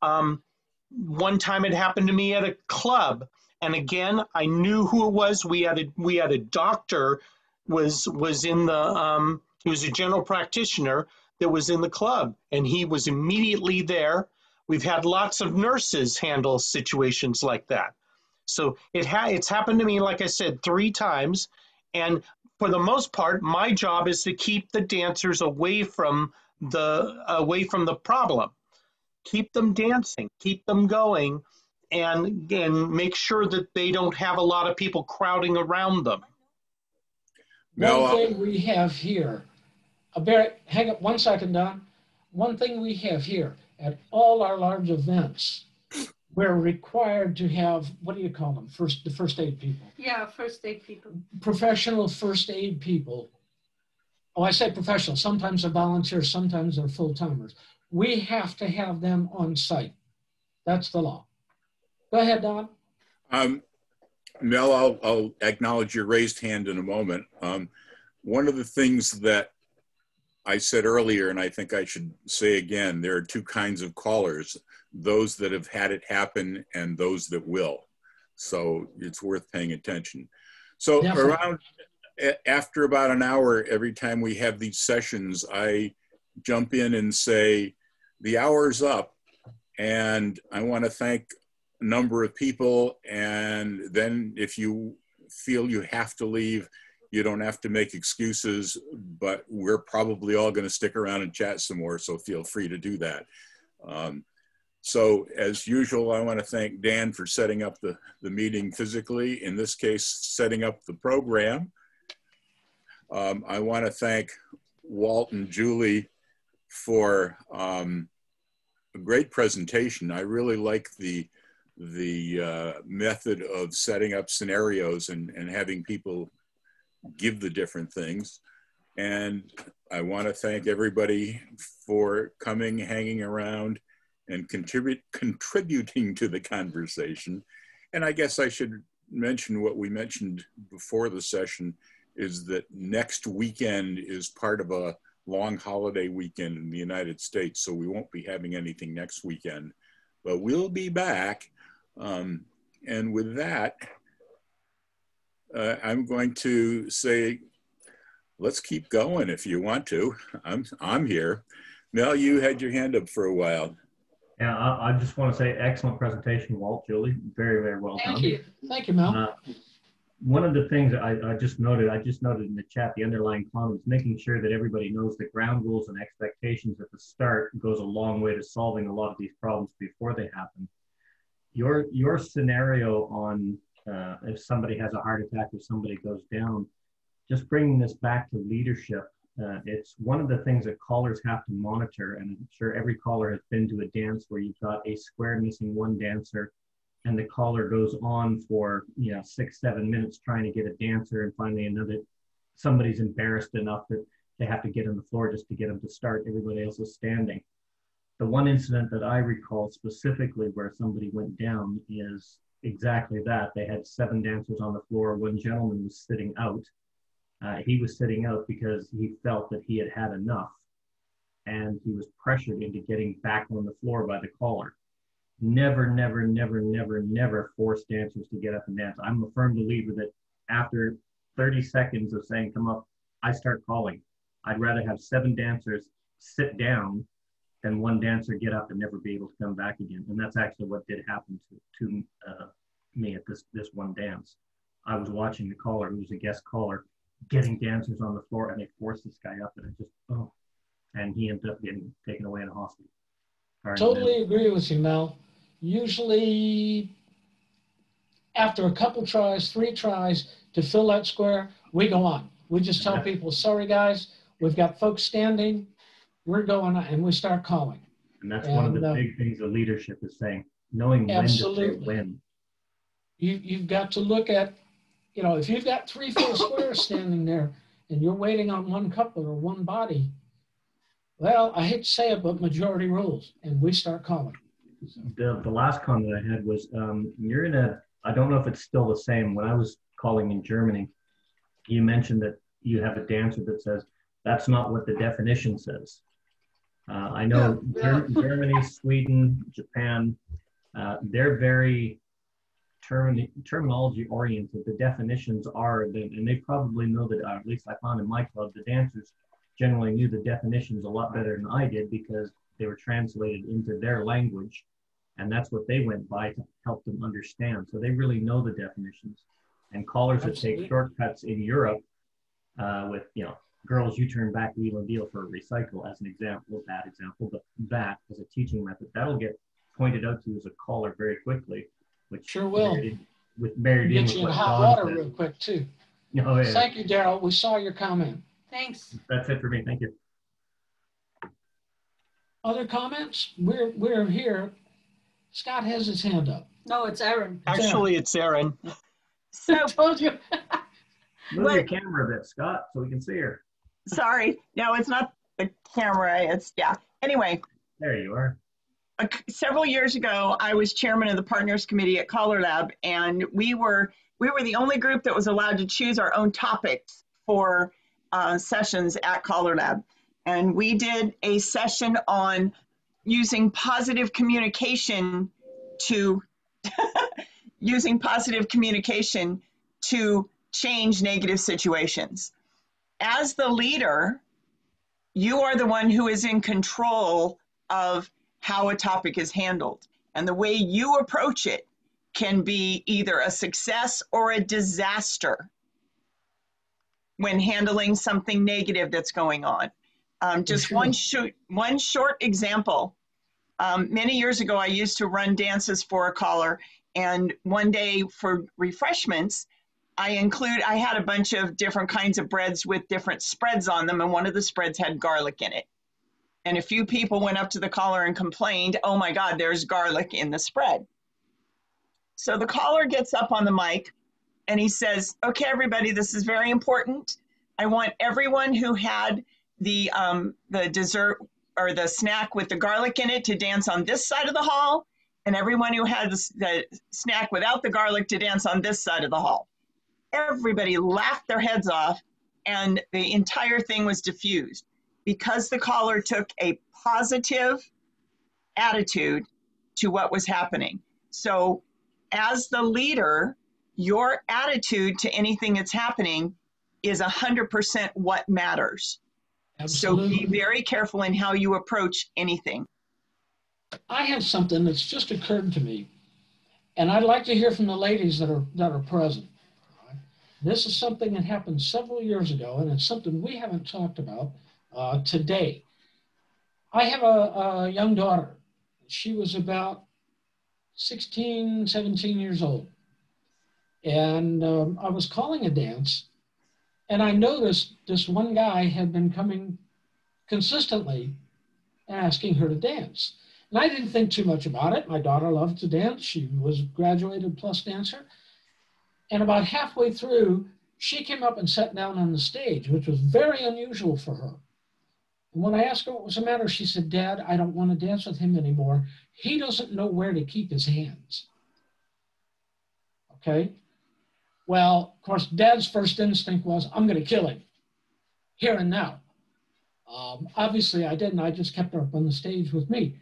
One time it happened to me at a club, and again, I knew who it was. We had a doctor was in the he was a general practitioner that was in the club, and he was immediately there. We've had lots of nurses handle situations like that. So it's happened to me, like I said, 3 times, and for the most part, my job is to keep the dancers away from the problem. Keep them dancing, keep them going, and make sure that they don't have a lot of people crowding around them. One thing we have here, Barry, hang up 1 second, Don. One thing we have here at all our large events, we're required to have, what do you call them? The first aid people. Yeah, first aid people. Professional first aid people. Oh, I say professional. Sometimes they're volunteers, sometimes they're full-timers. We have to have them on site. That's the law. Go ahead, Don. Mel, I'll acknowledge your raised hand in a moment. One of the things that I said earlier, and I think I should say again, there are 2 kinds of callers, those that have had it happen and those that will. So it's worth paying attention. So around, after about an hour, every time we have these sessions, I jump in and say, the hour's up, and I want to thank a number of people, and then if you feel you have to leave, you don't have to make excuses, but we're probably all going to stick around and chat some more, so feel free to do that. So as usual, I want to thank Dan for setting up the meeting physically, in this case, setting up the program. I want to thank Walt and Juli for a great presentation. I really like the method of setting up scenarios and having people give the different things. And I want to thank everybody for coming, hanging around, and contributing to the conversation. And I guess I should mention what we mentioned before the session, is that next weekend is part of a long holiday weekend in the United States, so we won't be having anything next weekend, but we'll be back. And with that, I'm going to say, let's keep going if you want to. I'm here. Mel, you had your hand up for a while. Yeah, I just want to say excellent presentation, Walt, Juli. Very, very well done. Thank you. Thank you, Mel. One of the things I just noted in the chat, the underlying comments, making sure that everybody knows the ground rules and expectations at the start goes a long way to solving a lot of these problems before they happen. Your scenario on if somebody has a heart attack or somebody goes down, just bringing this back to leadership, it's one of the things that callers have to monitor, and I'm sure every caller has been to a dance where you've got a square missing one dancer, and the caller goes on for 6-7 minutes trying to get a dancer, and finally somebody's embarrassed enough that they have to get on the floor just to get them to start. Everybody else is standing. The one incident that I recall specifically where somebody went down is exactly that. They had 7 dancers on the floor. One gentleman was sitting out. He was sitting out because he felt that he had had enough, and he was pressured into getting back on the floor by the caller. Never, never, never, never, never force dancers to get up and dance. I'm a firm believer that after 30 seconds of saying, come up, I start calling. I'd rather have 7 dancers sit down than one dancer get up and never be able to come back again. And that's actually what did happen to me at this one dance. I was watching the caller, who was a guest caller, getting dancers on the floor, and they forced this guy up, and it just, and he ended up getting taken away in a hospital. Totally agree with you, Mel. Usually after a couple tries, 3 tries to fill that square, we go on. We just tell people, sorry guys, we've got folks standing, we're going on, and we start calling. And that's one of the big things of leadership is saying, knowing when to say when. You've got to look at, if you've got 3 full squares standing there and you're waiting on one couple or one body, well, I hate to say it, but majority rules, and we start calling. The last comment I had was, you're in a, I don't know if it's still the same. When I was calling in Germany, you mentioned that you have a dancer that says, that's not what the definition says. I know Germany, Sweden, Japan, they're very terminology oriented. The definitions are, and they probably know that, at least I found in my club, the dancers generally knew the definitions a lot better than I did because they were translated into their language, and that's what they went by to help them understand. So they really know the definitions. And callers that take shortcuts in Europe with, you know, girls, you turn back, wheel and deal for a recycle as an example, a bad example, but that as a teaching method, that'll get pointed out to you as a caller very quickly, which sure will. Married in Get with you in what hot Dawn water said. real quick too. Oh, yeah. Thank you, Daryl. We saw your comment. Thanks. That's it for me. Thank you. Other comments? We're here. Scott has his hand up. No, it's Aaron. Actually, it's Aaron. So I told you. Move your camera a bit, Scott, so we can see her. Sorry. No, it's not the camera. It's, yeah. Anyway. There you are. Several years ago, I was chairman of the partners committee at Caller Lab, and we were the only group that was allowed to choose our own topics for sessions at Caller Lab. And we did a session on using positive communication to change negative situations. As the leader, you are the one who is in control of how a topic is handled. And the way you approach it can be either a success or a disaster when handling something negative that's going on. Just one short example. Many years ago, I used to run dances for a caller, and one day for refreshments, I had a bunch of different kinds of breads with different spreads on them, and one of the spreads had garlic in it. And a few people went up to the caller and complained, oh my God, there's garlic in the spread. So the caller gets up on the mic and he says, okay, everybody, this is very important. I want everyone who had the dessert or the snack with the garlic in it to dance on this side of the hall, and everyone who had the snack without the garlic to dance on this side of the hall. Everybody laughed their heads off, and the entire thing was diffused because the caller took a positive attitude to what was happening. So as the leader, your attitude to anything that's happening is 100% what matters. Absolutely. So be very careful in how you approach anything. I have something that's just occurred to me, and I'd like to hear from the ladies that are present. This is something that happened several years ago, and it's something we haven't talked about today. I have a young daughter. She was about 16, 17 years old. And I was calling a dance, and I noticed this one guy had been coming consistently asking her to dance. And I didn't think too much about it. My daughter loved to dance. She was a graduated plus dancer. And about halfway through, she came up and sat down on the stage, which was very unusual for her. And when I asked her what was the matter, she said, Dad, I don't want to dance with him anymore. He doesn't know where to keep his hands. Okay? Well, of course, Dad's first instinct was, I'm going to kill him here and now. Obviously, I didn't. I just kept her up on the stage with me.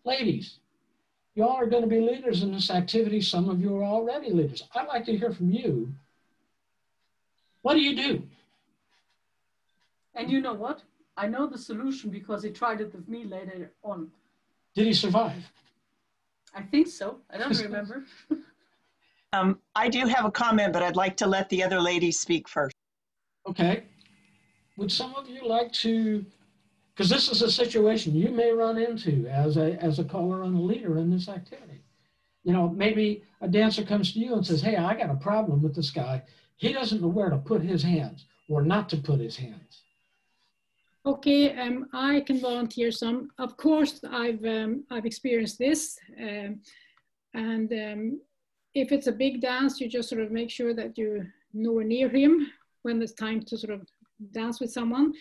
Ladies, y'all are going to be leaders in this activity. Some of you are already leaders. I'd like to hear from you. What do you do? And you know what? I know the solution because he tried it with me later on. Did he survive? I think so. I don't remember. I do have a comment, but I'd like to let the other ladies speak first. Okay. Would some of you like to, because this is a situation you may run into as a caller and a leader in this activity. You know, maybe a dancer comes to you and says, hey, I got a problem with this guy. He doesn't know where to put his hands or not to put his hands. Okay, I can volunteer some. Of course, I've experienced this. If it's a big dance, you just sort of make sure that you're nowhere near him when it's time to sort of dance with someone.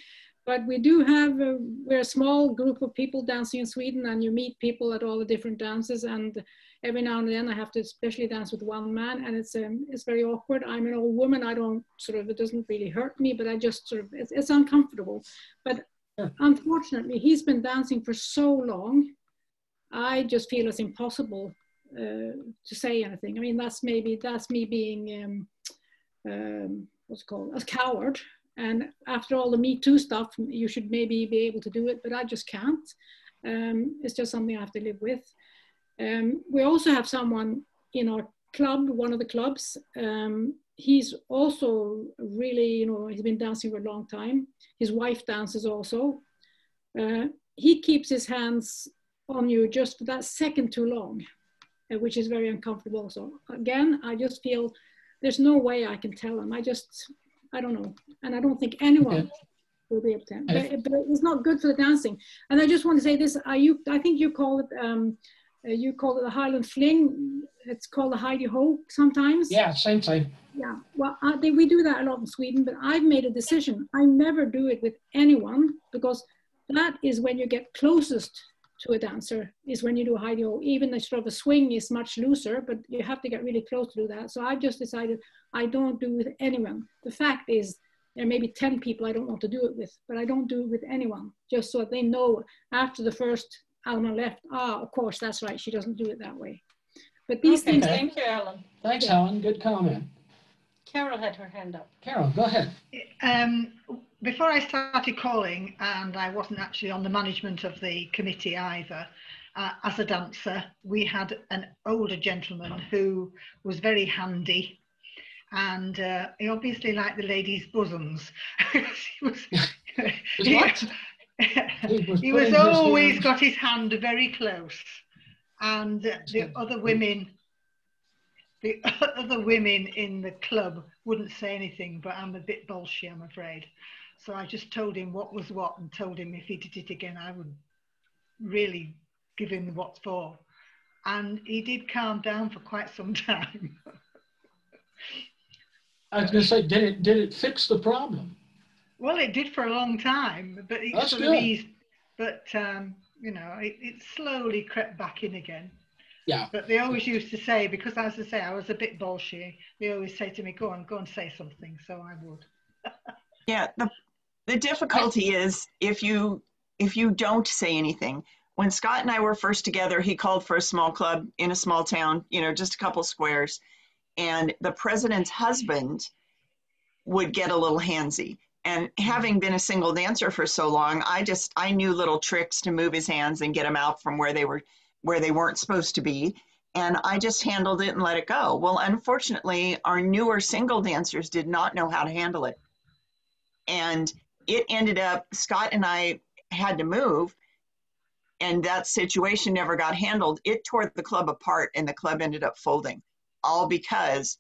But we do have, we're a small group of people dancing in Sweden, and you meet people at all the different dances, and every now and then I have to especially dance with one man, and it's very awkward. I'm an old woman, I don't it doesn't really hurt me, but I just it's uncomfortable. But unfortunately, he's been dancing for so long, I just feel it's impossible to say anything. I mean, that's me being, what's it called, a coward. And after all the Me Too stuff, you should maybe be able to do it, but I just can't. It's just something I have to live with. We also have someone in our club, one of the clubs. He's also really, he's been dancing for a long time. His wife dances also. He keeps his hands on you just for that second too long, which is very uncomfortable. So again, I just feel there's no way I can tell him. I don't know. And I don't think anyone will be able to. But it's not good for the dancing. And I just want to say this, I think you call it the Highland Fling. It's called the Heidi Ho sometimes. Yeah, same thing. Yeah, well, we do that a lot in Sweden, but I've made a decision. I never do it with anyone, because that is when you get closest to a dancer, is when you do a Heidi Ho. Even the sort of a swing is much looser, but you have to get really close to do that. So I've just decided I don't do it with anyone. The fact is, there may be 10 people I don't want to do it with, but I don't do it with anyone, just so that they know after the first Alma left, of course, that's right, she doesn't do it that way. But these things. Thank you, Helen. Thanks, Helen. Good comment. Carol had her hand up. Carol, go ahead. Before I started calling, and I wasn't actually on the management of the committee either, as a dancer, we had an older gentleman who was very handy, and he obviously liked the ladies' bosoms. He was always got his hand very close, and the other women in the club wouldn't say anything, but I'm a bit bolshy, I'm afraid. So I just told him what was what, and told him if he did it again, I would really give him what's for. And he did calm down for quite some time. I was going to say, did it fix the problem? Well, it did for a long time, but it That's sort good. of eased. But it slowly crept back in again. Yeah. But they always used to say, because as I say, I was a bit bolshy, they always say to me, go on, say something. So I would. Yeah, the difficulty is if you don't say anything. When Scott and I were first together, he called for a small club in a small town, just a couple squares. And the president's husband would get a little handsy. And having been a single dancer for so long, I knew little tricks to move his hands and get him out from where they weren't supposed to be. And I just handled it and let it go. Well, unfortunately, our newer single dancers did not know how to handle it. And it ended up, Scott and I had to move, and that situation never got handled. It tore the club apart, and the club ended up folding, all because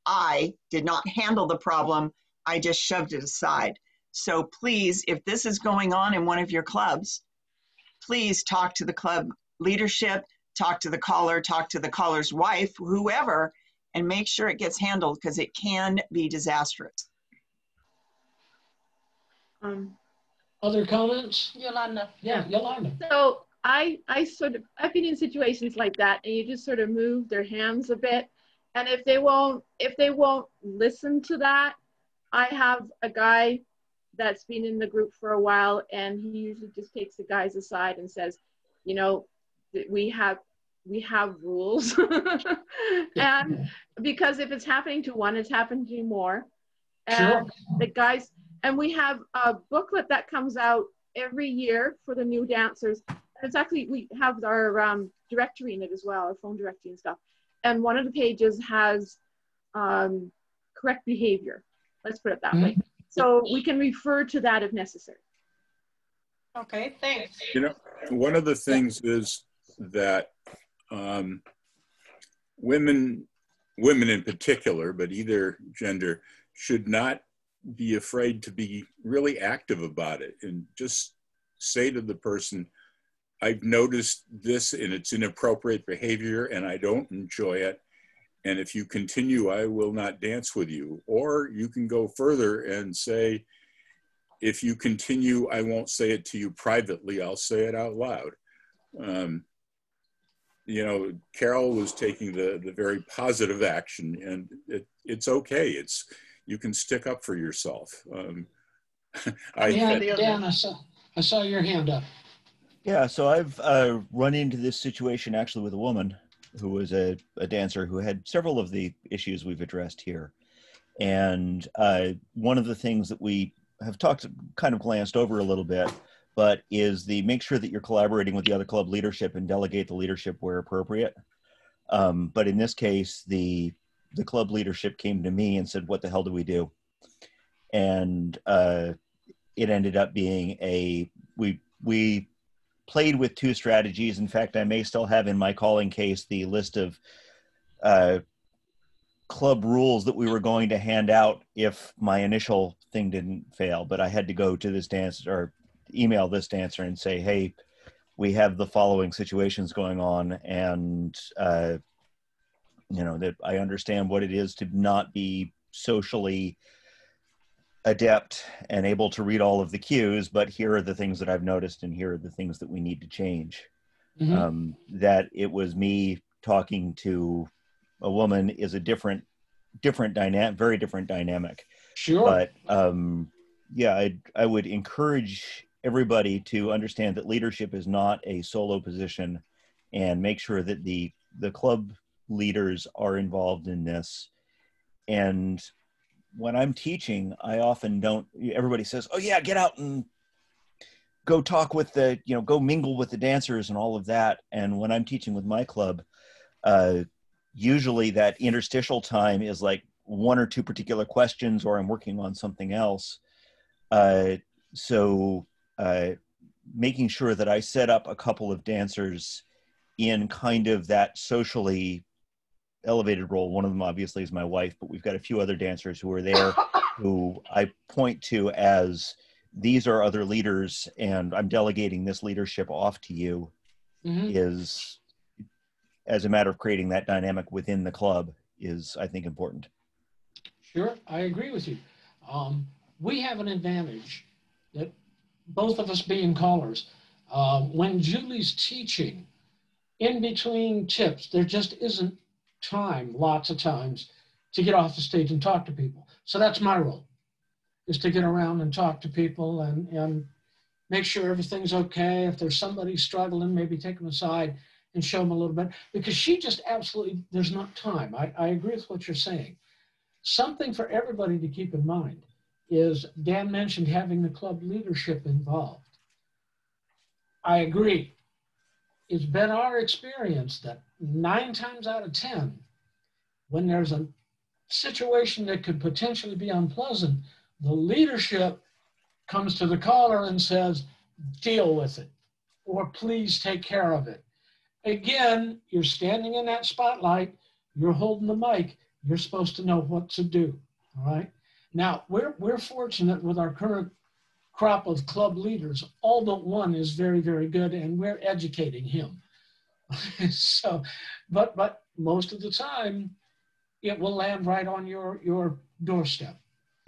I did not handle the problem. I just shoved it aside. So please, if this is going on in one of your clubs, please talk to the club leadership, talk to the caller, talk to the caller's wife, whoever, and make sure it gets handled, because it can be disastrous. Other comments? Yolanda. Yeah, Yolanda. So I've been in situations like that, and you just sort of move their hands a bit. And if they won't listen to that, I have a guy that's been in the group for a while, and he usually just takes the guys aside and says, we have rules. And because if it's happening to one, it's happened to more. And sure. The guys, and we have a booklet that comes out every year for the new dancers. And it's actually, we have our directory in it as well, our phone directory and stuff. And one of the pages has correct behavior. Let's put it that way. So we can refer to that if necessary. Okay, thanks. One of the things is that women in particular, but either gender, should not be afraid to be really active about it and just say to the person, I've noticed this and it's inappropriate behavior and I don't enjoy it. And if you continue, I will not dance with you. Or you can go further and say, if you continue, I won't say it to you privately, I'll say it out loud. You know, Carol was taking the very positive action, and it's okay. You can stick up for yourself. Dan, I saw your hand up. Yeah, so I've run into this situation actually with a woman who was a dancer who had several of the issues we've addressed here. And one of the things that we have kind of glanced over a little bit, but is make sure that you're collaborating with the other club leadership and delegate the leadership where appropriate. But in this case, the club leadership came to me and said, what the hell do we do? And it ended up being we played with two strategies. In fact, I may still have in my calling case the list of club rules that we were going to hand out if my initial thing didn't fail, but I had to go to this dancer or email this dancer and say, hey, we have the following situations going on, and you know, that I understand what it is to not be socially adept and able to read all of the cues, but here are the things that I've noticed and here are the things that we need to change. Mm-hmm. That it was me talking to a woman is a different dynamic, very different dynamic. Sure. But yeah, I would encourage everybody to understand that leadership is not a solo position, and make sure that the club leaders are involved in this. And when I'm teaching, I often don't, everybody says, oh yeah, get out and go talk with go mingle with the dancers and all of that. And when I'm teaching with my club, usually that interstitial time is like one or two particular questions, or I'm working on something else. So making sure that I set up a couple of dancers in kind of that socially elevated role. One of them obviously is my wife, but we've got a few other dancers who are there who I point to as, these are other leaders and I'm delegating this leadership off to you, mm-hmm. is, as a matter of creating that dynamic within the club, is, I think, important. Sure, I agree with you. We have an advantage that both of us being callers, when Juli's teaching, in between tips, there just isn't time, lots of times, to get off the stage and talk to people. So that's my role, is to get around and talk to people and make sure everything's okay. If there's somebody struggling, maybe take them aside and show them a little bit, because she just absolutely, there's not time. I agree with what you're saying. Something for everybody to keep in mind is, Dan mentioned having the club leadership involved. I agree. It's been our experience that 9 times out of 10, when there's a situation that could potentially be unpleasant, the leadership comes to the caller and says, deal with it, or please take care of it. Again, you're standing in that spotlight, you're holding the mic, you're supposed to know what to do, all right? Now, we're fortunate with our current crop of club leaders. All but one is very, very good, and we're educating him. So, but most of the time, it will land right on your doorstep.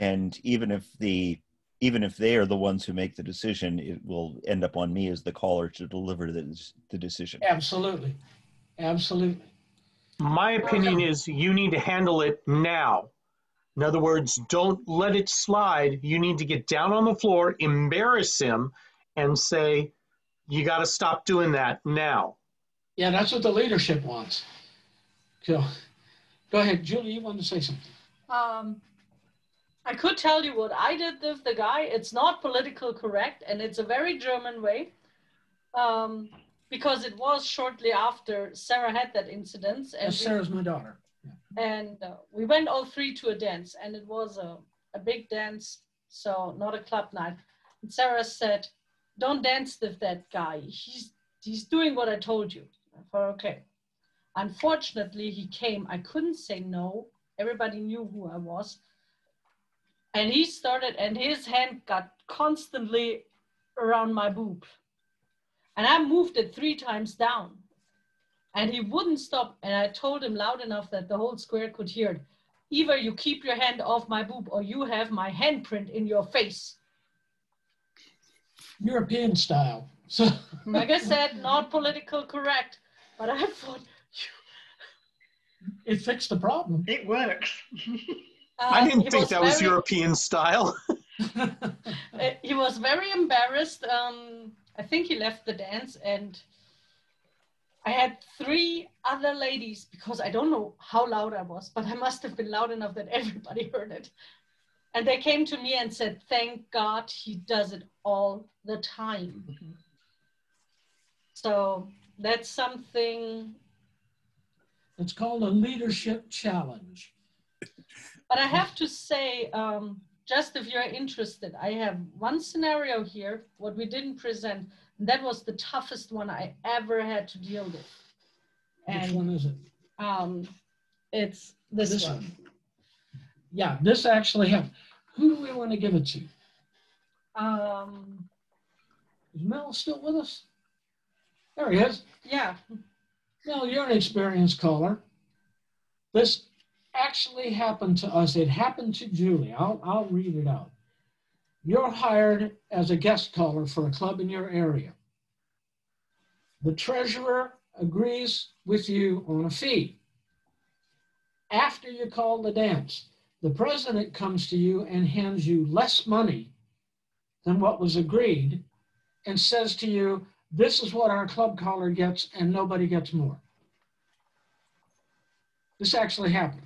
And even if they are the ones who make the decision, it will end up on me as the caller to deliver the decision. Absolutely. Absolutely. My opinion is you need to handle it now. In other words, don't let it slide. You need to get down on the floor, embarrass him, and say, you got to stop doing that now. Yeah, that's what the leadership wants. So, go ahead, Julie, you wanted to say something. I could tell you what I did with the guy. It's not politically correct, and it's a very German way, because it was shortly after Sarah had that incident. And Sarah's my daughter. Yeah. And we went all three to a dance, and it was a big dance, so not a club night. And Sarah said, don't dance with that guy. He's doing what I told you. I thought, okay. Unfortunately, he came. I couldn't say no. Everybody knew who I was. And he started, and his hand got constantly around my boob. And I moved it 3 times down. And he wouldn't stop. And I told him loud enough that the whole square could hear it. Either you keep your hand off my boob or you have my handprint in your face. European style. So, like I said, not political correct, but I thought it fixed the problem. It works. I didn't think that was European style. He was very embarrassed. I think he left the dance, and I had 3 other ladies, because I don't know how loud I was, but I must have been loud enough that everybody heard it. And they came to me and said, thank God he does it all the time. So that's something. It's called a leadership challenge. But I have to say, just if you're interested, I have one scenario here, what we didn't present, and that was the toughest one I ever had to deal with. And, which one is it? It's this one. Yeah, this actually happened. Who do we want to give it to? Is Mel still with us? There he is. Yeah. Mel, you're an experienced caller. This actually happened to us. It happened to Juli. I'll read it out. You're hired as a guest caller for a club in your area. The treasurer agrees with you on a fee. After you call the dance, the president comes to you and hands you less money than what was agreed and says to you, this is what our club caller gets and nobody gets more. This actually happened.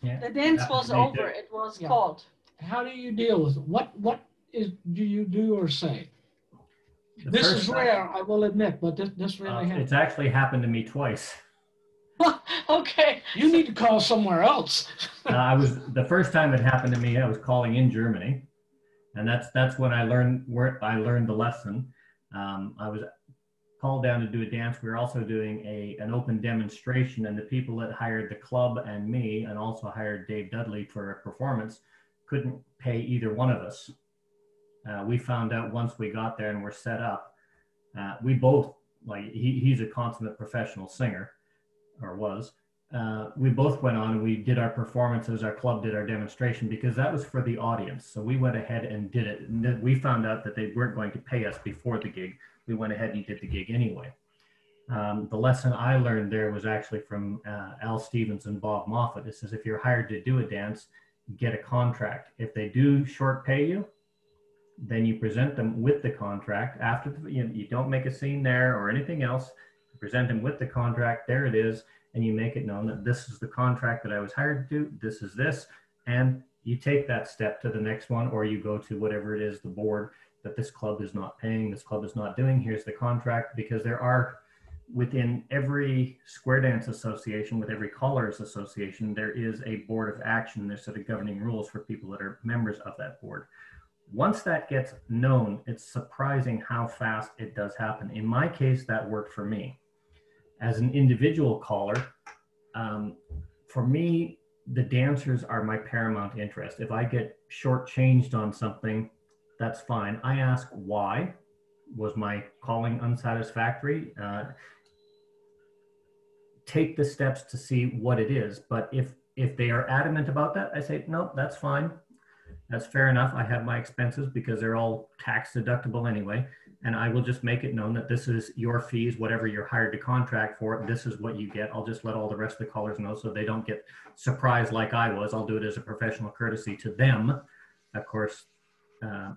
Yeah. The dance was over. It was called. How do you deal with it? What do you do or say? This is rare, I will admit, but this really happened. It's actually happened to me twice. Okay. You need to call somewhere else. The first time it happened to me, I was calling in Germany, and that's when I learned the lesson. I was called down to do a dance. We were also doing an open demonstration, and the people that hired the club and me, and also hired Dave Dudley for a performance, couldn't pay either one of us. We found out once we got there and were set up. We both, like he's a consummate professional singer, or was. We both went on and we did our performances. Our club did our demonstration because that was for the audience. So we went ahead and did it. And then we found out that they weren't going to pay us before the gig. We went ahead and did the gig anyway. The lesson I learned there was actually from Al Stevens and Bob Moffat. It says, if you're hired to do a dance, get a contract. If they do short pay you, then you present them with the contract. After you don't make a scene there or anything else. You present them with the contract. There it is. And you make it known that this is the contract that I was hired to do. This is this. And you take that step to the next one, or you go to whatever it is, the board, that this club is not paying, this club is not doing. Here's the contract. Because there are, within every square dance association, with every callers association, there is a board of action. There's sort of governing rules for people that are members of that board. Once that gets known, it's surprising how fast it does happen. In my case, that worked for me. As an individual caller, for me, the dancers are my paramount interest. If I get shortchanged on something, that's fine. I ask why. Was my calling unsatisfactory? Take the steps to see what it is. But if they are adamant about that, I say, no, that's fine. That's fair enough. I have my expenses because they're all tax deductible anyway. And I will just make it known that this is your fees, whatever you're hired to contract for, this is what you get. I'll just let all the rest of the callers know so they don't get surprised like I was. I'll do it as a professional courtesy to them. Of course,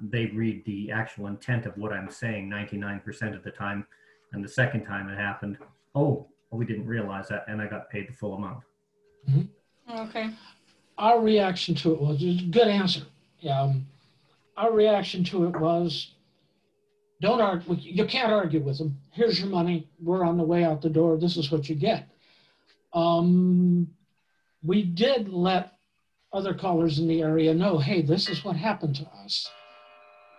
they read the actual intent of what I'm saying 99% of the time. And the second time it happened, oh, we didn't realize that, and I got paid the full amount. Mm-hmm. Okay. Our reaction to it was, good answer. Our reaction to it was, don't argue. You can't argue with them. Here's your money. We're on the way out the door. This is what you get. We did let other callers in the area know, hey, this is what happened to us.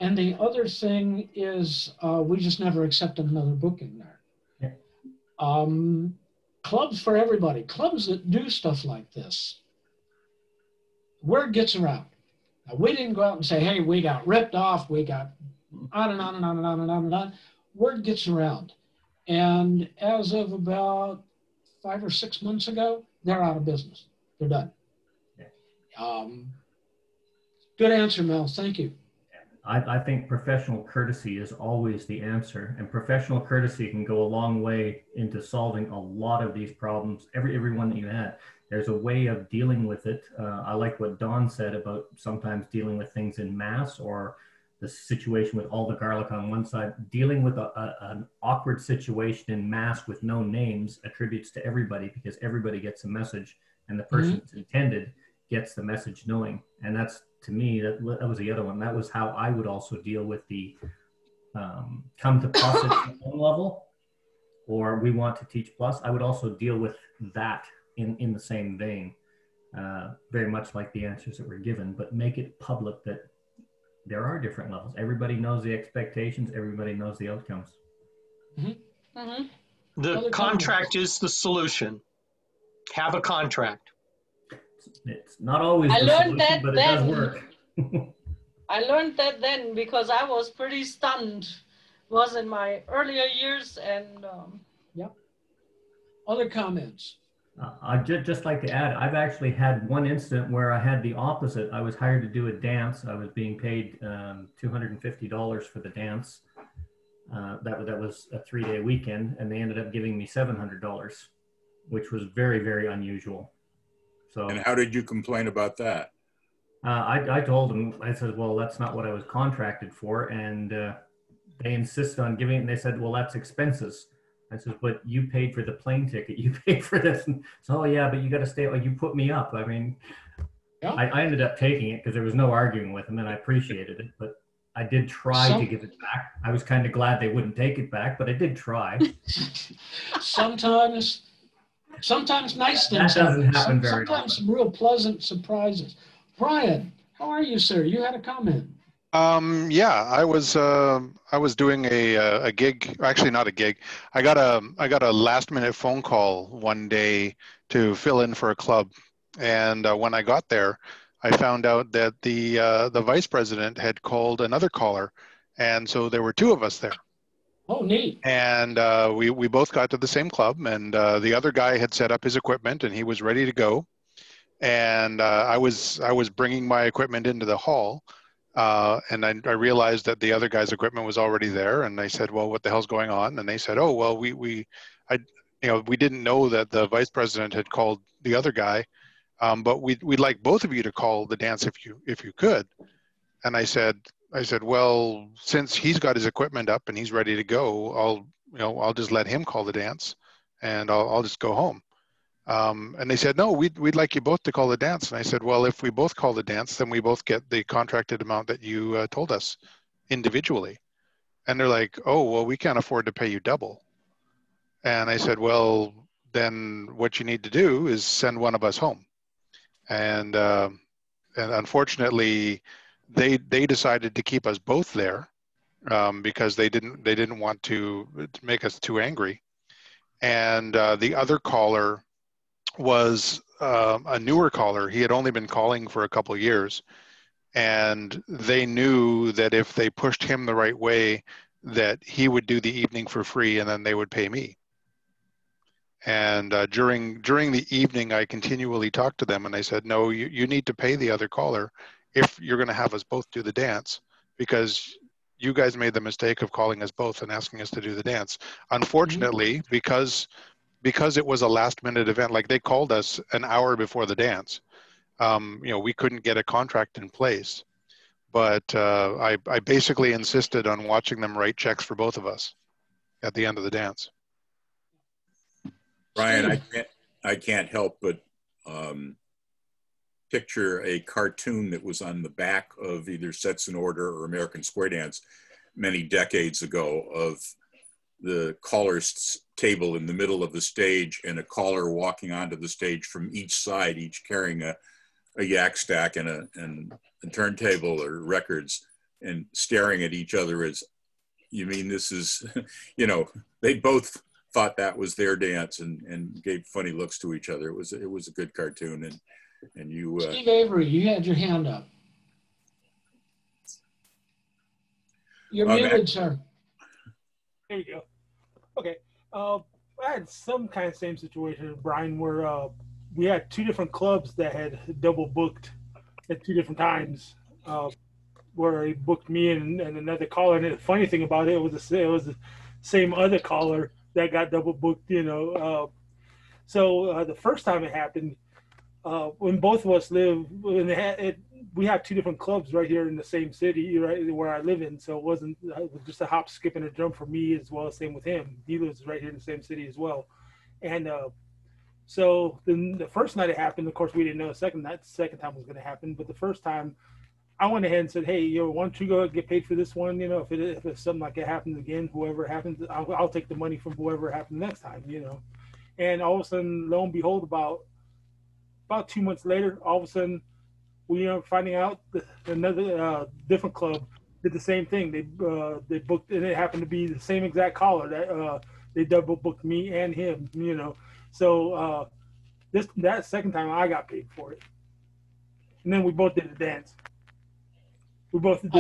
And the other thing is we just never accepted another booking there. Yeah. Clubs for everybody. Clubs that do stuff like this. Word gets around. Now, we didn't go out and say, hey, we got ripped off. We got on and on and on and on and on and on. Word gets around. And as of about 5 or 6 months ago, they're out of business. They're done. Good answer, Mel. Thank you. I think professional courtesy is always the answer, and professional courtesy can go a long way into solving a lot of these problems. Every one that you had, there's a way of dealing with it. I like what Don said about sometimes dealing with things in mass, or the situation with all the garlic on one side. Dealing with an awkward situation in mass with no names attributes to everybody, because everybody gets a message, and the person that's intended gets the message knowing. And that's, to me, that was the other one. That was how I would also deal with the come to plus at some level, or we want to teach plus. I would also deal with that in the same vein, very much like the answers that were given, but make it public that there are different levels. Everybody knows the expectations. Everybody knows the outcomes. The contract is the solution. Have a contract. It's not always I the learned solution, that but it then. does work. I learned that then because I was pretty stunned. It was in my earlier years, and Yep. Other comments? I'd just like to add, I've actually had one incident where I had the opposite. I was hired to do a dance. I was being paid $250 for the dance. That was a 3-day weekend, and they ended up giving me $700, which was very, very unusual. So. And how did you complain about that? I told them, I said, well, that's not what I was contracted for. And they insisted on giving it. And they said, well, that's expenses. I said, but you paid for the plane ticket. You paid for this. And so, oh, yeah, but you got to stay. Well, you put me up. I mean, yeah. I ended up taking it because there was no arguing with them, and I appreciated it. But I did try to give it back. I was kind of glad they wouldn't take it back, but I did try. Sometimes nice things that doesn't happen very Sometimes often. some real pleasant surprises. Brian, how are you, sir? You had a comment. Yeah, I was doing a gig, actually not a gig. I got a last minute phone call one day to fill in for a club, and when I got there, I found out that the vice president had called another caller, and so there were two of us there. Oh, neat. And we both got to the same club, and the other guy had set up his equipment and he was ready to go. And I was bringing my equipment into the hall, and I realized that the other guy's equipment was already there. And I said, well, what the hell's going on? And they said, oh, well, we didn't know that the vice president had called the other guy, but we'd like both of you to call the dance if you could. And I said, well, since he's got his equipment up and he's ready to go, I'll just let him call the dance, and I'll just go home. And they said, no, we'd like you both to call the dance. And I said, well, if we both call the dance, then we both get the contracted amount that you told us individually. And they're like, oh, well, we can't afford to pay you double. And I said, well, then what you need to do is send one of us home. And unfortunately, they decided to keep us both there because they didn't want to make us too angry. And the other caller was a newer caller. He had only been calling for a couple of years, and they knew that if they pushed him the right way, that he would do the evening for free, and then they would pay me. And during the evening, I continually talked to them, and I said, no, you need to pay the other caller if you're going to have us both do the dance, because you guys made the mistake of calling us both and asking us to do the dance. Unfortunately, because it was a last minute event, like they called us an hour before the dance, we couldn't get a contract in place. But I basically insisted on watching them write checks for both of us at the end of the dance. Brian, I can't help but picture a cartoon that was on the back of either Sets in Order or American Square Dance many decades ago, of the caller's table in the middle of the stage and a caller walking onto the stage from each side, each carrying a yak stack and a turntable or records, and staring at each other as, you mean this is, they both thought that was their dance and gave funny looks to each other. It was a good cartoon. And you Steve Avery, you had your hand up. You're muted, sir. There you go. Okay. I had some kind of same situation, Brian, where we had two different clubs that had double booked at two different times. where he booked me and another caller. And the funny thing about it was the same other caller that got double booked. So the first time it happened, when both of us live, we have two different clubs right here in the same city, right where I live in. So it was just a hop, skip, and a jump for me as well. Same with him. He lives right here in the same city as well. And so then the first night it happened, of course, we didn't know the second time was going to happen. But the first time, I went ahead and said, hey, why don't you go get paid for this one? If it's something like it happens again, whoever it happens, I'll take the money from whoever it happens next time, And all of a sudden, lo and behold, about 2 months later, all of a sudden, we are finding out that another different club did the same thing. They booked, and it happened to be the same exact caller that they double booked me and him, So that second time I got paid for it, and then we both did the dance. We both did.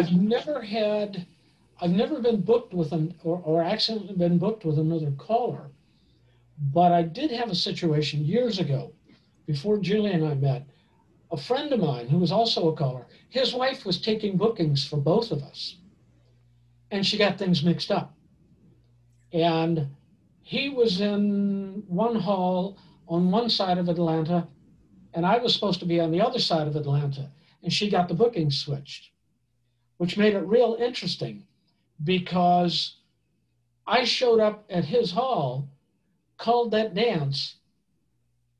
I've never been booked with or accidentally been booked with another caller, but I did have a situation years ago, before Juli and I met. A friend of mine who was also a caller, his wife was taking bookings for both of us, and she got things mixed up. And he was in one hall on one side of Atlanta, and I was supposed to be on the other side of Atlanta, and she got the bookings switched, which made it real interesting because I showed up at his hall, called that dance.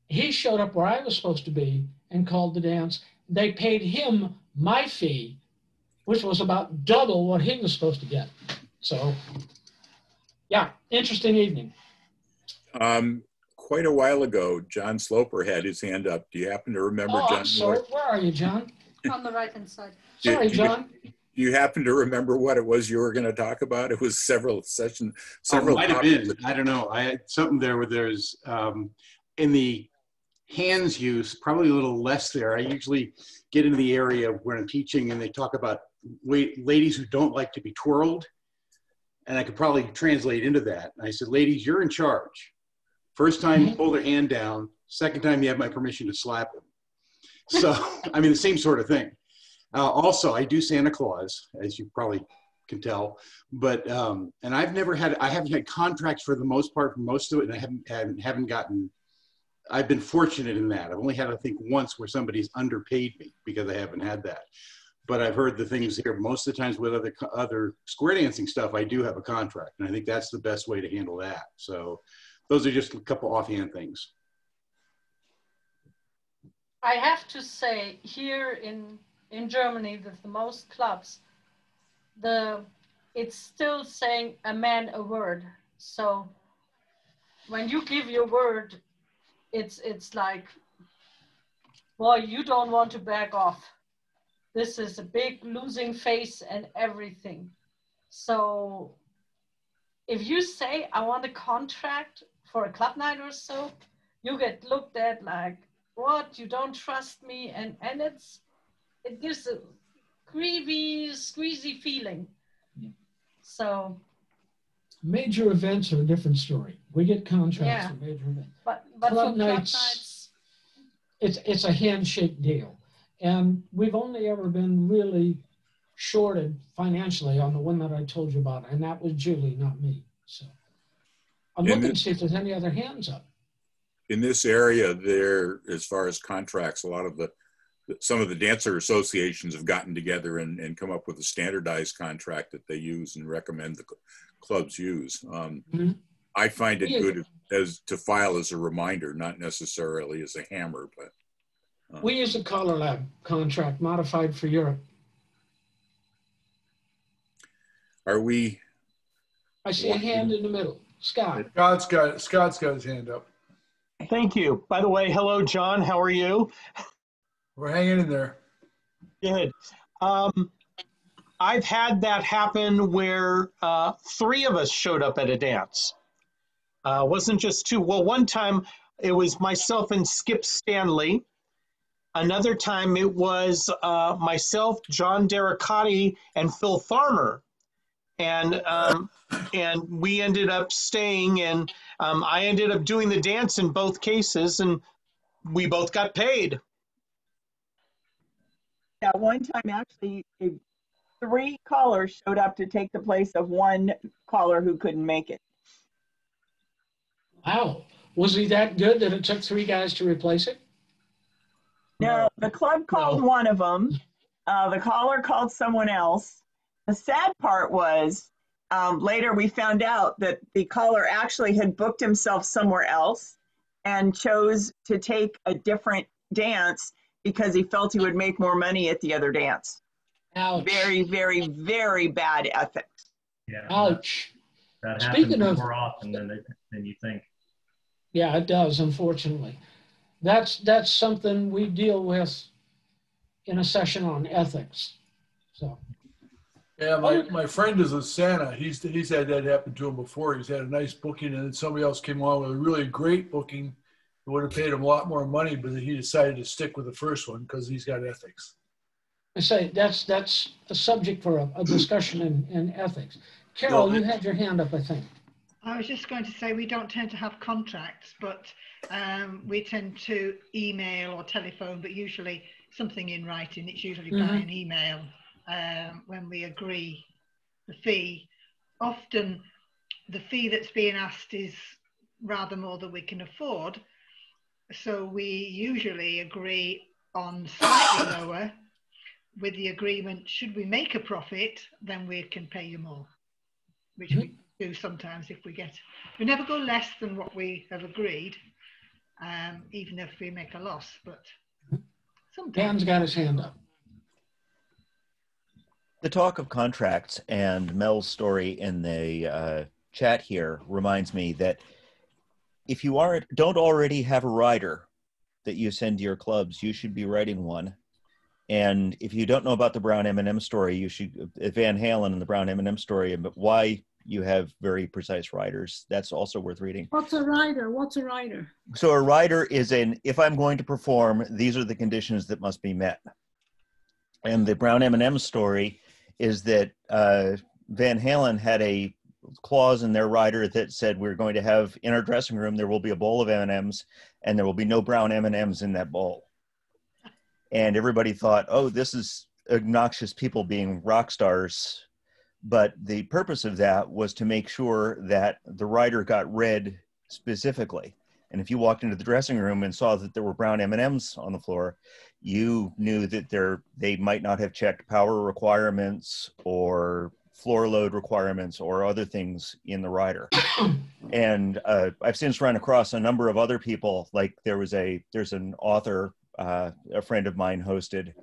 He showed up where I was supposed to be and called the dance. They paid him my fee, which was about double what he was supposed to get. So, yeah, interesting evening. Quite a while ago, John Sloper had his hand up. Do you happen to remember, John? I'm sorry. Where are you, John? On the right-hand side. Sorry, John. Do you happen to remember what it was you were going to talk about? It was several sessions. Might have been. I don't know. I had something there where there's in the hands use, probably a little less there. I usually get into the area where I'm teaching and they talk about ladies who don't like to be twirled. And I could probably translate into that. And I said, ladies, you're in charge. First time you pull their hand down, second time you have my permission to slap them. So, I mean, the same sort of thing. Also, I do Santa Claus, as you probably can tell, but, and I haven't had contracts for the most part for most of it, and I haven't gotten, I've been fortunate in that. I've only had, I think, once where somebody's underpaid me because I haven't had that. But I've heard the things here. Most of the times with other square dancing stuff, I do have a contract, and I think that's the best way to handle that. So those are just a couple offhand things. I have to say, here in Germany, with the most clubs, it's still saying a man a word. So when you give your word, it's like, boy, you don't want to back off. This is a big losing face and everything. So if you say, I want a contract for a club night or so, you get looked at like, what, you don't trust me? And it gives a squeezy feeling. Yeah. So. Major events are a different story. We get contracts for major events. But club for nights, it's a handshake deal. And we've only ever been really shorted financially on the one that I told you about, and that was Juli, not me. So I'm looking to see if there's any other hands up. In this area, as far as contracts, some of the dancer associations have gotten together and come up with a standardized contract that they use and recommend the clubs use. I find it good to file as a reminder, not necessarily as a hammer, but. We use a Color Lab contract modified for Europe. Are we? I see a hand in the middle. Scott. Scott's got his hand up. Thank you. By the way, hello, John. How are you? We're hanging in there. Good. I've had that happen where 3 of us showed up at a dance. Wasn't just 2. Well, one time it was myself and Skip Stanley. Another time it was myself, John Derricotti, and Phil Farmer. And we ended up staying, and I ended up doing the dance in both cases, and we both got paid. Yeah, one time actually, 3 callers showed up to take the place of 1 caller who couldn't make it. Wow. Was he that good that it took 3 guys to replace it? No, the club called one of them. The caller called someone else. The sad part was later we found out that the caller actually had booked himself somewhere else and chose to take a different dance because he felt he would make more money at the other dance. Ouch. Very, very, very bad ethics. Yeah. Ouch. That Speaking happens of- more often than you think. Yeah, it does, unfortunately. That's something we deal with in a session on ethics. So. Yeah, my friend is a Santa. He's had that happen to him before. He's had a nice booking, and then somebody else came along with a really great booking. It would have paid him a lot more money, but he decided to stick with the first one because he's got ethics. I say that's a subject for a discussion in ethics. Carol, you had your hand up, I think. I was just going to say we don't tend to have contracts, but we tend to email or telephone, but usually something in writing. It's usually by an email when we agree the fee. Often the fee that's being asked is rather more than we can afford. So we usually agree on slightly lower with the agreement, should we make a profit, then we can pay you more, which we do sometimes if we never go less than what we have agreed, even if we make a loss, but sometimes. Dan's got his hand up. The talk of contracts and Mel's story in the chat here reminds me that if you don't already have a rider that you send to your clubs, you should be writing one. And if you don't know about the Brown M&M story, you should, Van Halen and the Brown M&M story, but why you have very precise riders, that's also worth reading. What's a rider? What's a rider? So a rider is if I'm going to perform, these are the conditions that must be met. And the Brown M&M story is that Van Halen had a clause in their rider that said we're going to have in our dressing room, there will be a bowl of M&Ms and there will be no brown M&Ms in that bowl. And everybody thought, oh, this is obnoxious people being rock stars. But the purpose of that was to make sure that the rider got read specifically. And if you walked into the dressing room and saw that there were brown M&Ms on the floor, you knew that they might not have checked power requirements or floor load requirements or other things in the rider. And I've since run across a number of other people, like there's an author, a friend of mine hosted,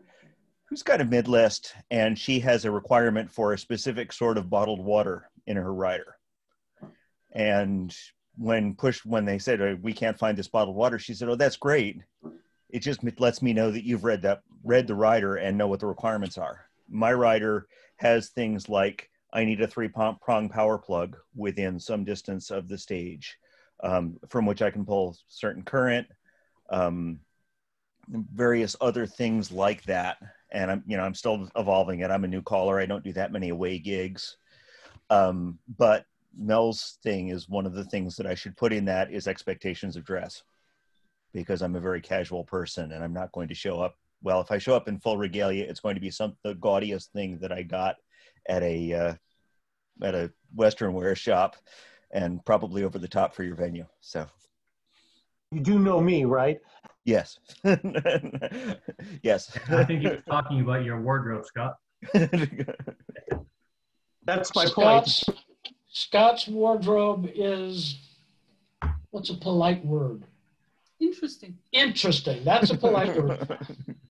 who's got a mid-list, and she has a requirement for a specific sort of bottled water in her rider. And when they said, we can't find this bottled water, she said, oh, that's great. It just lets me know that you've read the rider and know what the requirements are. My rider has things like, I need a 3-prong power plug within some distance of the stage, from which I can pull certain current, various other things like that. And I'm still evolving it. I'm a new caller. I don't do that many away gigs. But Mel's thing is one of the things that I should put in that is expectations of dress, because I'm a very casual person and I'm not going to show up. Well, if I show up in full regalia, it's going to be the gaudiest thing that I got at a Western wear shop, and probably over the top for your venue. So you do know me, right? Yes. Yes. I think he was talking about your wardrobe, Scott. That's my point. Scott's wardrobe is, what's a polite word? Interesting. Interesting. That's a polite word.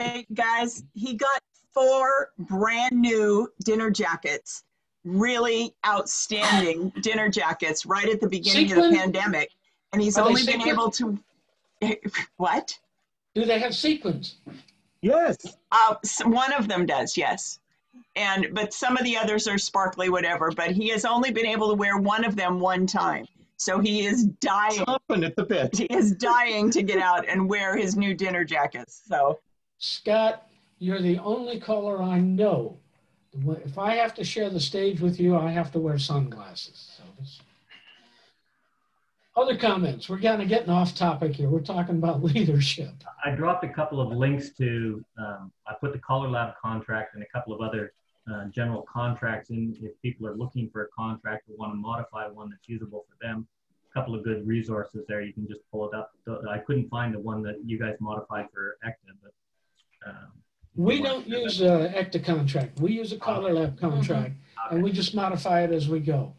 Hey guys, he got 4 brand new dinner jackets, really outstanding dinner jackets right at the beginning of the pandemic. And he's only been able to, what? Do they have sequins? Yes. One of them does, yes. But some of the others are sparkly, whatever, but he has only been able to wear one of them one time. So he is dying. Chomping at the bit. He is dying to get out and wear his new dinner jackets. So, Scott, you're the only caller I know. If I have to share the stage with you, I have to wear sunglasses. So other comments? We're kind of getting off topic here. We're talking about leadership. I dropped a couple of links to, I put the Collar Lab contract and a couple of other general contracts in if people are looking for a contract or want to modify one that's usable for them. A couple of good resources there. You can just pull it up. I couldn't find the one that you guys modified for ECTA, but we don't use a ECTA contract. We use a Collar Lab contract, and we just modify it as we go.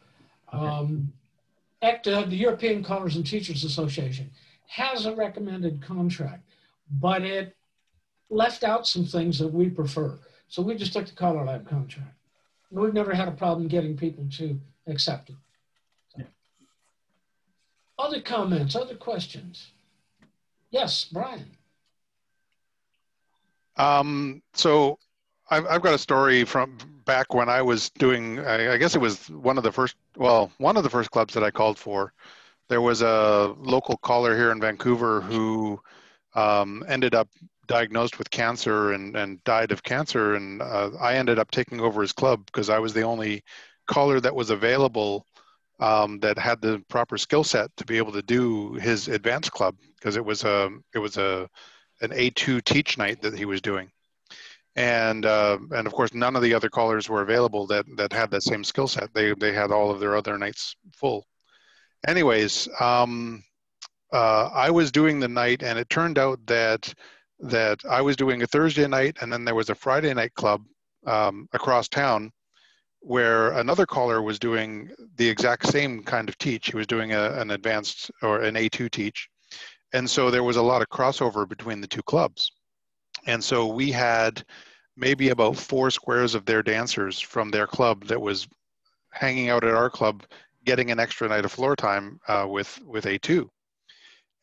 ECTA, the European Collars and Teachers Association, has a recommended contract, but it left out some things that we prefer. So we just took the Collar Lab contract. We've never had a problem getting people to accept it. So. Other comments, other questions? Yes, Brian. So I've got a story from back when I was doing, I guess it was one of the first clubs that I called for. There was a local caller here in Vancouver who ended up diagnosed with cancer and died of cancer. And I ended up taking over his club because I was the only caller that was available that had the proper skill set to be able to do his advanced club, because it was an A2 teach night that he was doing. And of course, none of the other callers were available that had that same skill set. They had all of their other nights full. Anyways, I was doing the night, and it turned out that I was doing a Thursday night, and then there was a Friday night club across town where another caller was doing the exact same kind of teach. He was doing an advanced or an A2 teach. And so there was a lot of crossover between the two clubs. And so we had maybe about 4 squares of their dancers from their club that was hanging out at our club, getting an extra night of floor time with A2.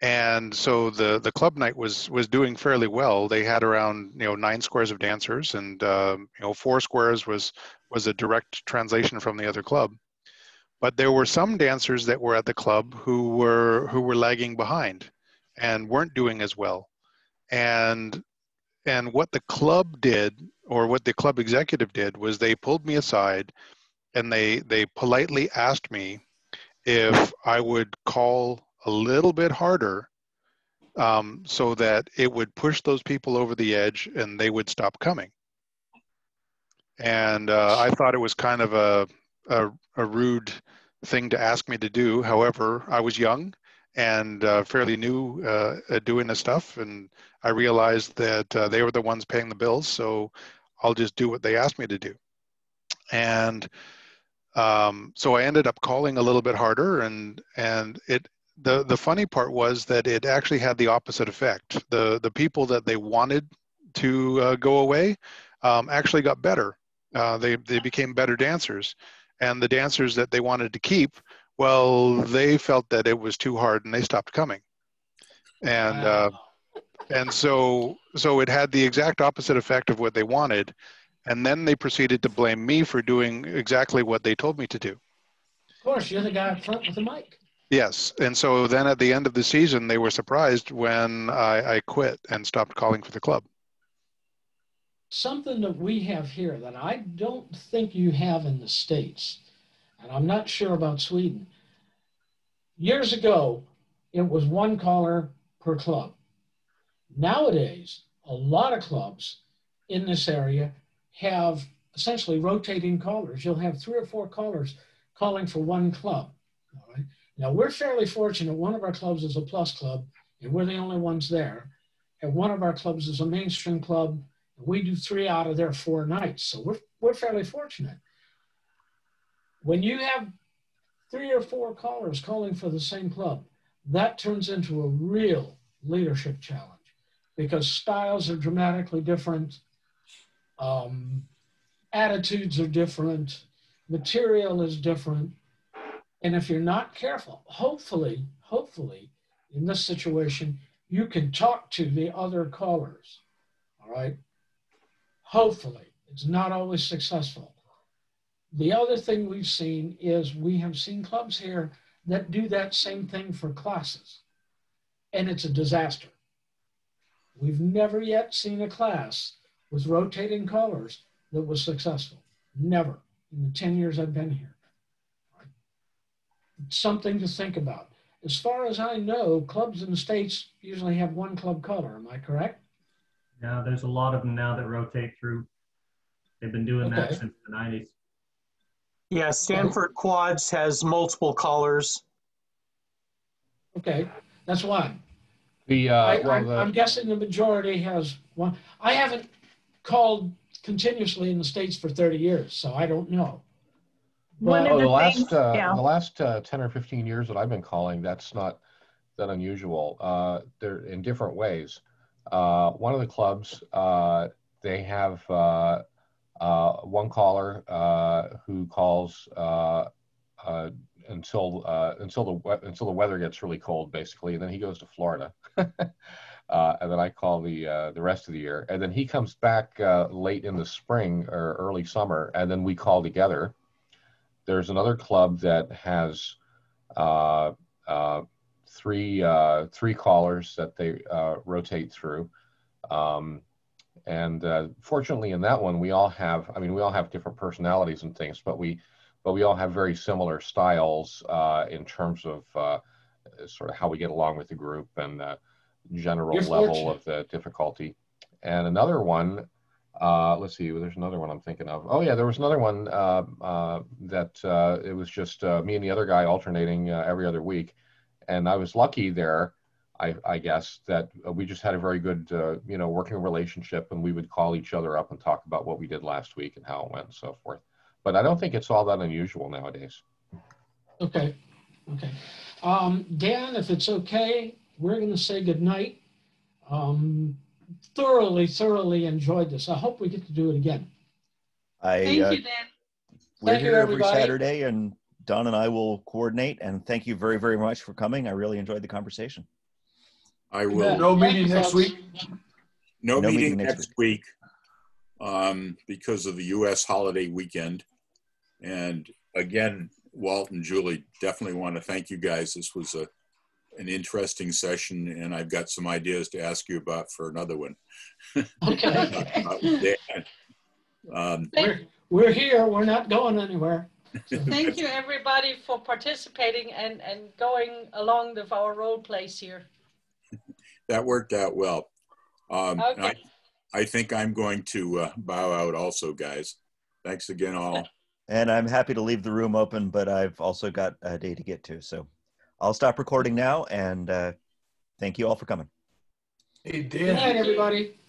And so the club night was doing fairly well. They had around 9 squares of dancers, and 4 squares was a direct translation from the other club. But there were some dancers that were at the club who were lagging behind and weren't doing as well. And what the club did, or what the club executive did, was they pulled me aside and they politely asked me if I would call a little bit harder so that it would push those people over the edge and they would stop coming. And I thought it was kind of a rude thing to ask me to do. However, I was young and fairly new at doing this stuff, and I realized that they were the ones paying the bills, so I'll just do what they asked me to do. And so I ended up calling a little bit harder, and the funny part was that it actually had the opposite effect. The people that they wanted to go away actually got better. They became better dancers, and the dancers that they wanted to keep, well, they felt that it was too hard and they stopped coming. And and so it had the exact opposite effect of what they wanted, and then they proceeded to blame me for doing exactly what they told me to do. Of course, you're the guy up front with the mic. Yes, and so then at the end of the season, they were surprised when I quit and stopped calling for the club. Something that we have here that I don't think you have in the States, and I'm not sure about Sweden. Years ago, it was 1 caller per club. Nowadays, a lot of clubs in this area have essentially rotating callers. You'll have 3 or 4 callers calling for 1 club. All right? Now, we're fairly fortunate. One of our clubs is a plus club, and we're the only ones there. And one of our clubs is a mainstream club. We do 3 out of their 4 nights. So we're fairly fortunate. When you have 3 or 4 callers calling for the same club, that turns into a real leadership challenge, because styles are dramatically different. Attitudes are different. Material is different. And if you're not careful, hopefully, in this situation, you can talk to the other callers, all right? Hopefully. It's not always successful. The other thing we've seen is we have seen clubs here that do that same thing for classes, and it's a disaster. We've never yet seen a class with rotating callers that was successful. Never in the 10 years I've been here. It's something to think about. As far as I know, clubs in the States usually have 1 club caller. Am I correct? Yeah, there's a lot of them now that rotate through. They've been doing that since the 90s. Yeah, Stanford Quads has multiple callers. Okay, that's one. Well, I'm guessing the majority has one. I haven't called continuously in the States for 30 years, so I don't know. One of the things, the last 10 or 15 years that I've been calling, that's not that unusual. They're in different ways. One of the clubs, they have one caller who calls until the weather gets really cold, basically, and then he goes to Florida, and then I call the rest of the year, and then he comes back late in the spring or early summer, and then we call together. There's another club that has three callers that they rotate through, and fortunately in that one we all have different personalities and things, but we all have very similar styles in terms of sort of how we get along with the group and general level of the difficulty. And another one, let's see, there's another one I'm thinking of. Oh yeah, there was another one that it was just me and the other guy alternating every other week. And I was lucky there, I guess, that we just had a very good, working relationship, and we would call each other up and talk about what we did last week and how it went and so forth. But I don't think it's all that unusual nowadays. Okay. Dan, if it's okay, we're going to say goodnight. Thoroughly enjoyed this. I hope we get to do it again. Thank you, Dan. We're here every Saturday, and Don and I will coordinate. And thank you very, very much for coming. I really enjoyed the conversation. I will. No meeting next week? No meeting next week because of the U.S. holiday weekend. And again, Walt and Juli, definitely want to thank you guys. This was an interesting session, and I've got some ideas to ask you about for another one. Okay. We're here. We're not going anywhere. Thank you, everybody, for participating and going along with our role plays here. That worked out well. Okay. I think I'm going to bow out also, guys. Thanks again, all. And I'm happy to leave the room open, but I've also got a day to get to. So I'll stop recording now, and thank you all for coming. Hey, Dan. Good night, everybody.